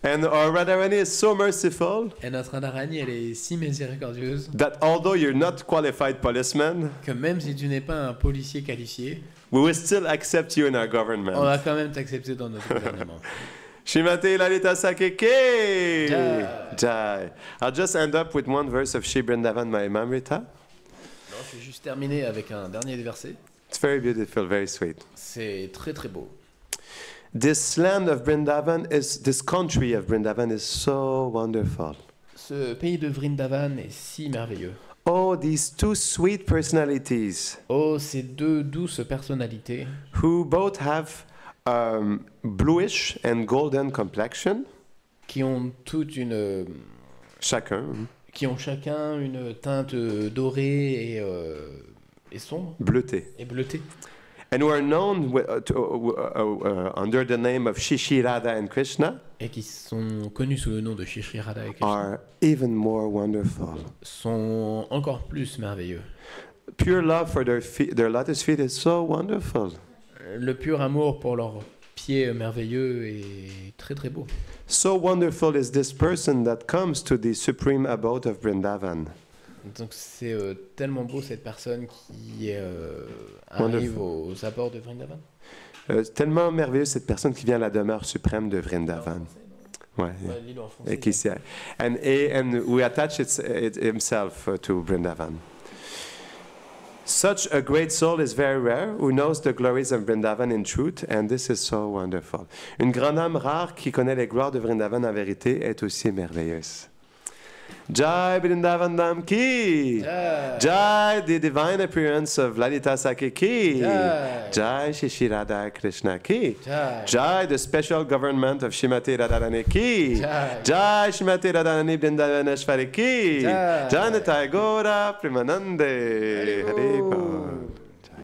A: And our Radharani is so merciful.
B: Et notre Radharani, elle est si miséricordieuse.
A: That although you're not qualified policeman,
B: que même si tu n'es pas un policier qualifié,
A: we will still accept you in our government.
B: On va quand même t'accepter dans notre gouvernement.
A: Shrimati Lalita Sakeke! Jai. I'll just end up with one verse of Shri Vrindavan Mahimamrita.
B: Non, je vais juste terminer avec un dernier verset.
A: It's very beautiful, very sweet.
B: C'est très très beau.
A: This land of Vrindavan this country of Vrindavan is so wonderful.
B: Ce pays de Vrindavan est si merveilleux.
A: Oh, these two sweet personalities.
B: Oh, ces deux douces personnalités.
A: Who both have bluish and golden complexion.
B: Qui ont toute une.
A: Chacun.
B: Qui ont chacun une teinte dorée et sombre.
A: Bleutée.
B: Et bleutée.
A: And who are known under the name of Shri Radha and Krishna.
B: Et qui sont connus sous le nom de Shri Radha et Krishna.
A: Are even more wonderful.
B: Sont encore plus merveilleux.
A: Pure love for their lotus feet is so wonderful.
B: Le pur amour pour leurs pieds merveilleux est très très beau.
A: So wonderful is this person that comes to the supreme abode of Vrindavan.
B: Donc c'est tellement beau cette personne qui arrive aux abords de Vrindavan.
A: Tellement merveilleux cette personne qui vient à la demeure suprême de Vrindavan. Ouais. Et qui and we attach himself to Vrindavan. Such a great soul is very rare, who knows the glories of Vrindavan in truth, and this is so wonderful. Une grande âme rare qui connaît les gloires de Vrindavan en vérité est aussi merveilleuse. Jai Vrindavan Dham ki! Jai, the divine appearance of Lalita Sakhi ki! Jai Shri Radha Krishna ki! Jai, the special government of Shrimati Radharani ki! Jai Shrimati Radharani Vrindavaneshwari ki! Jai Nitai Gora Premanande! Hare Bol!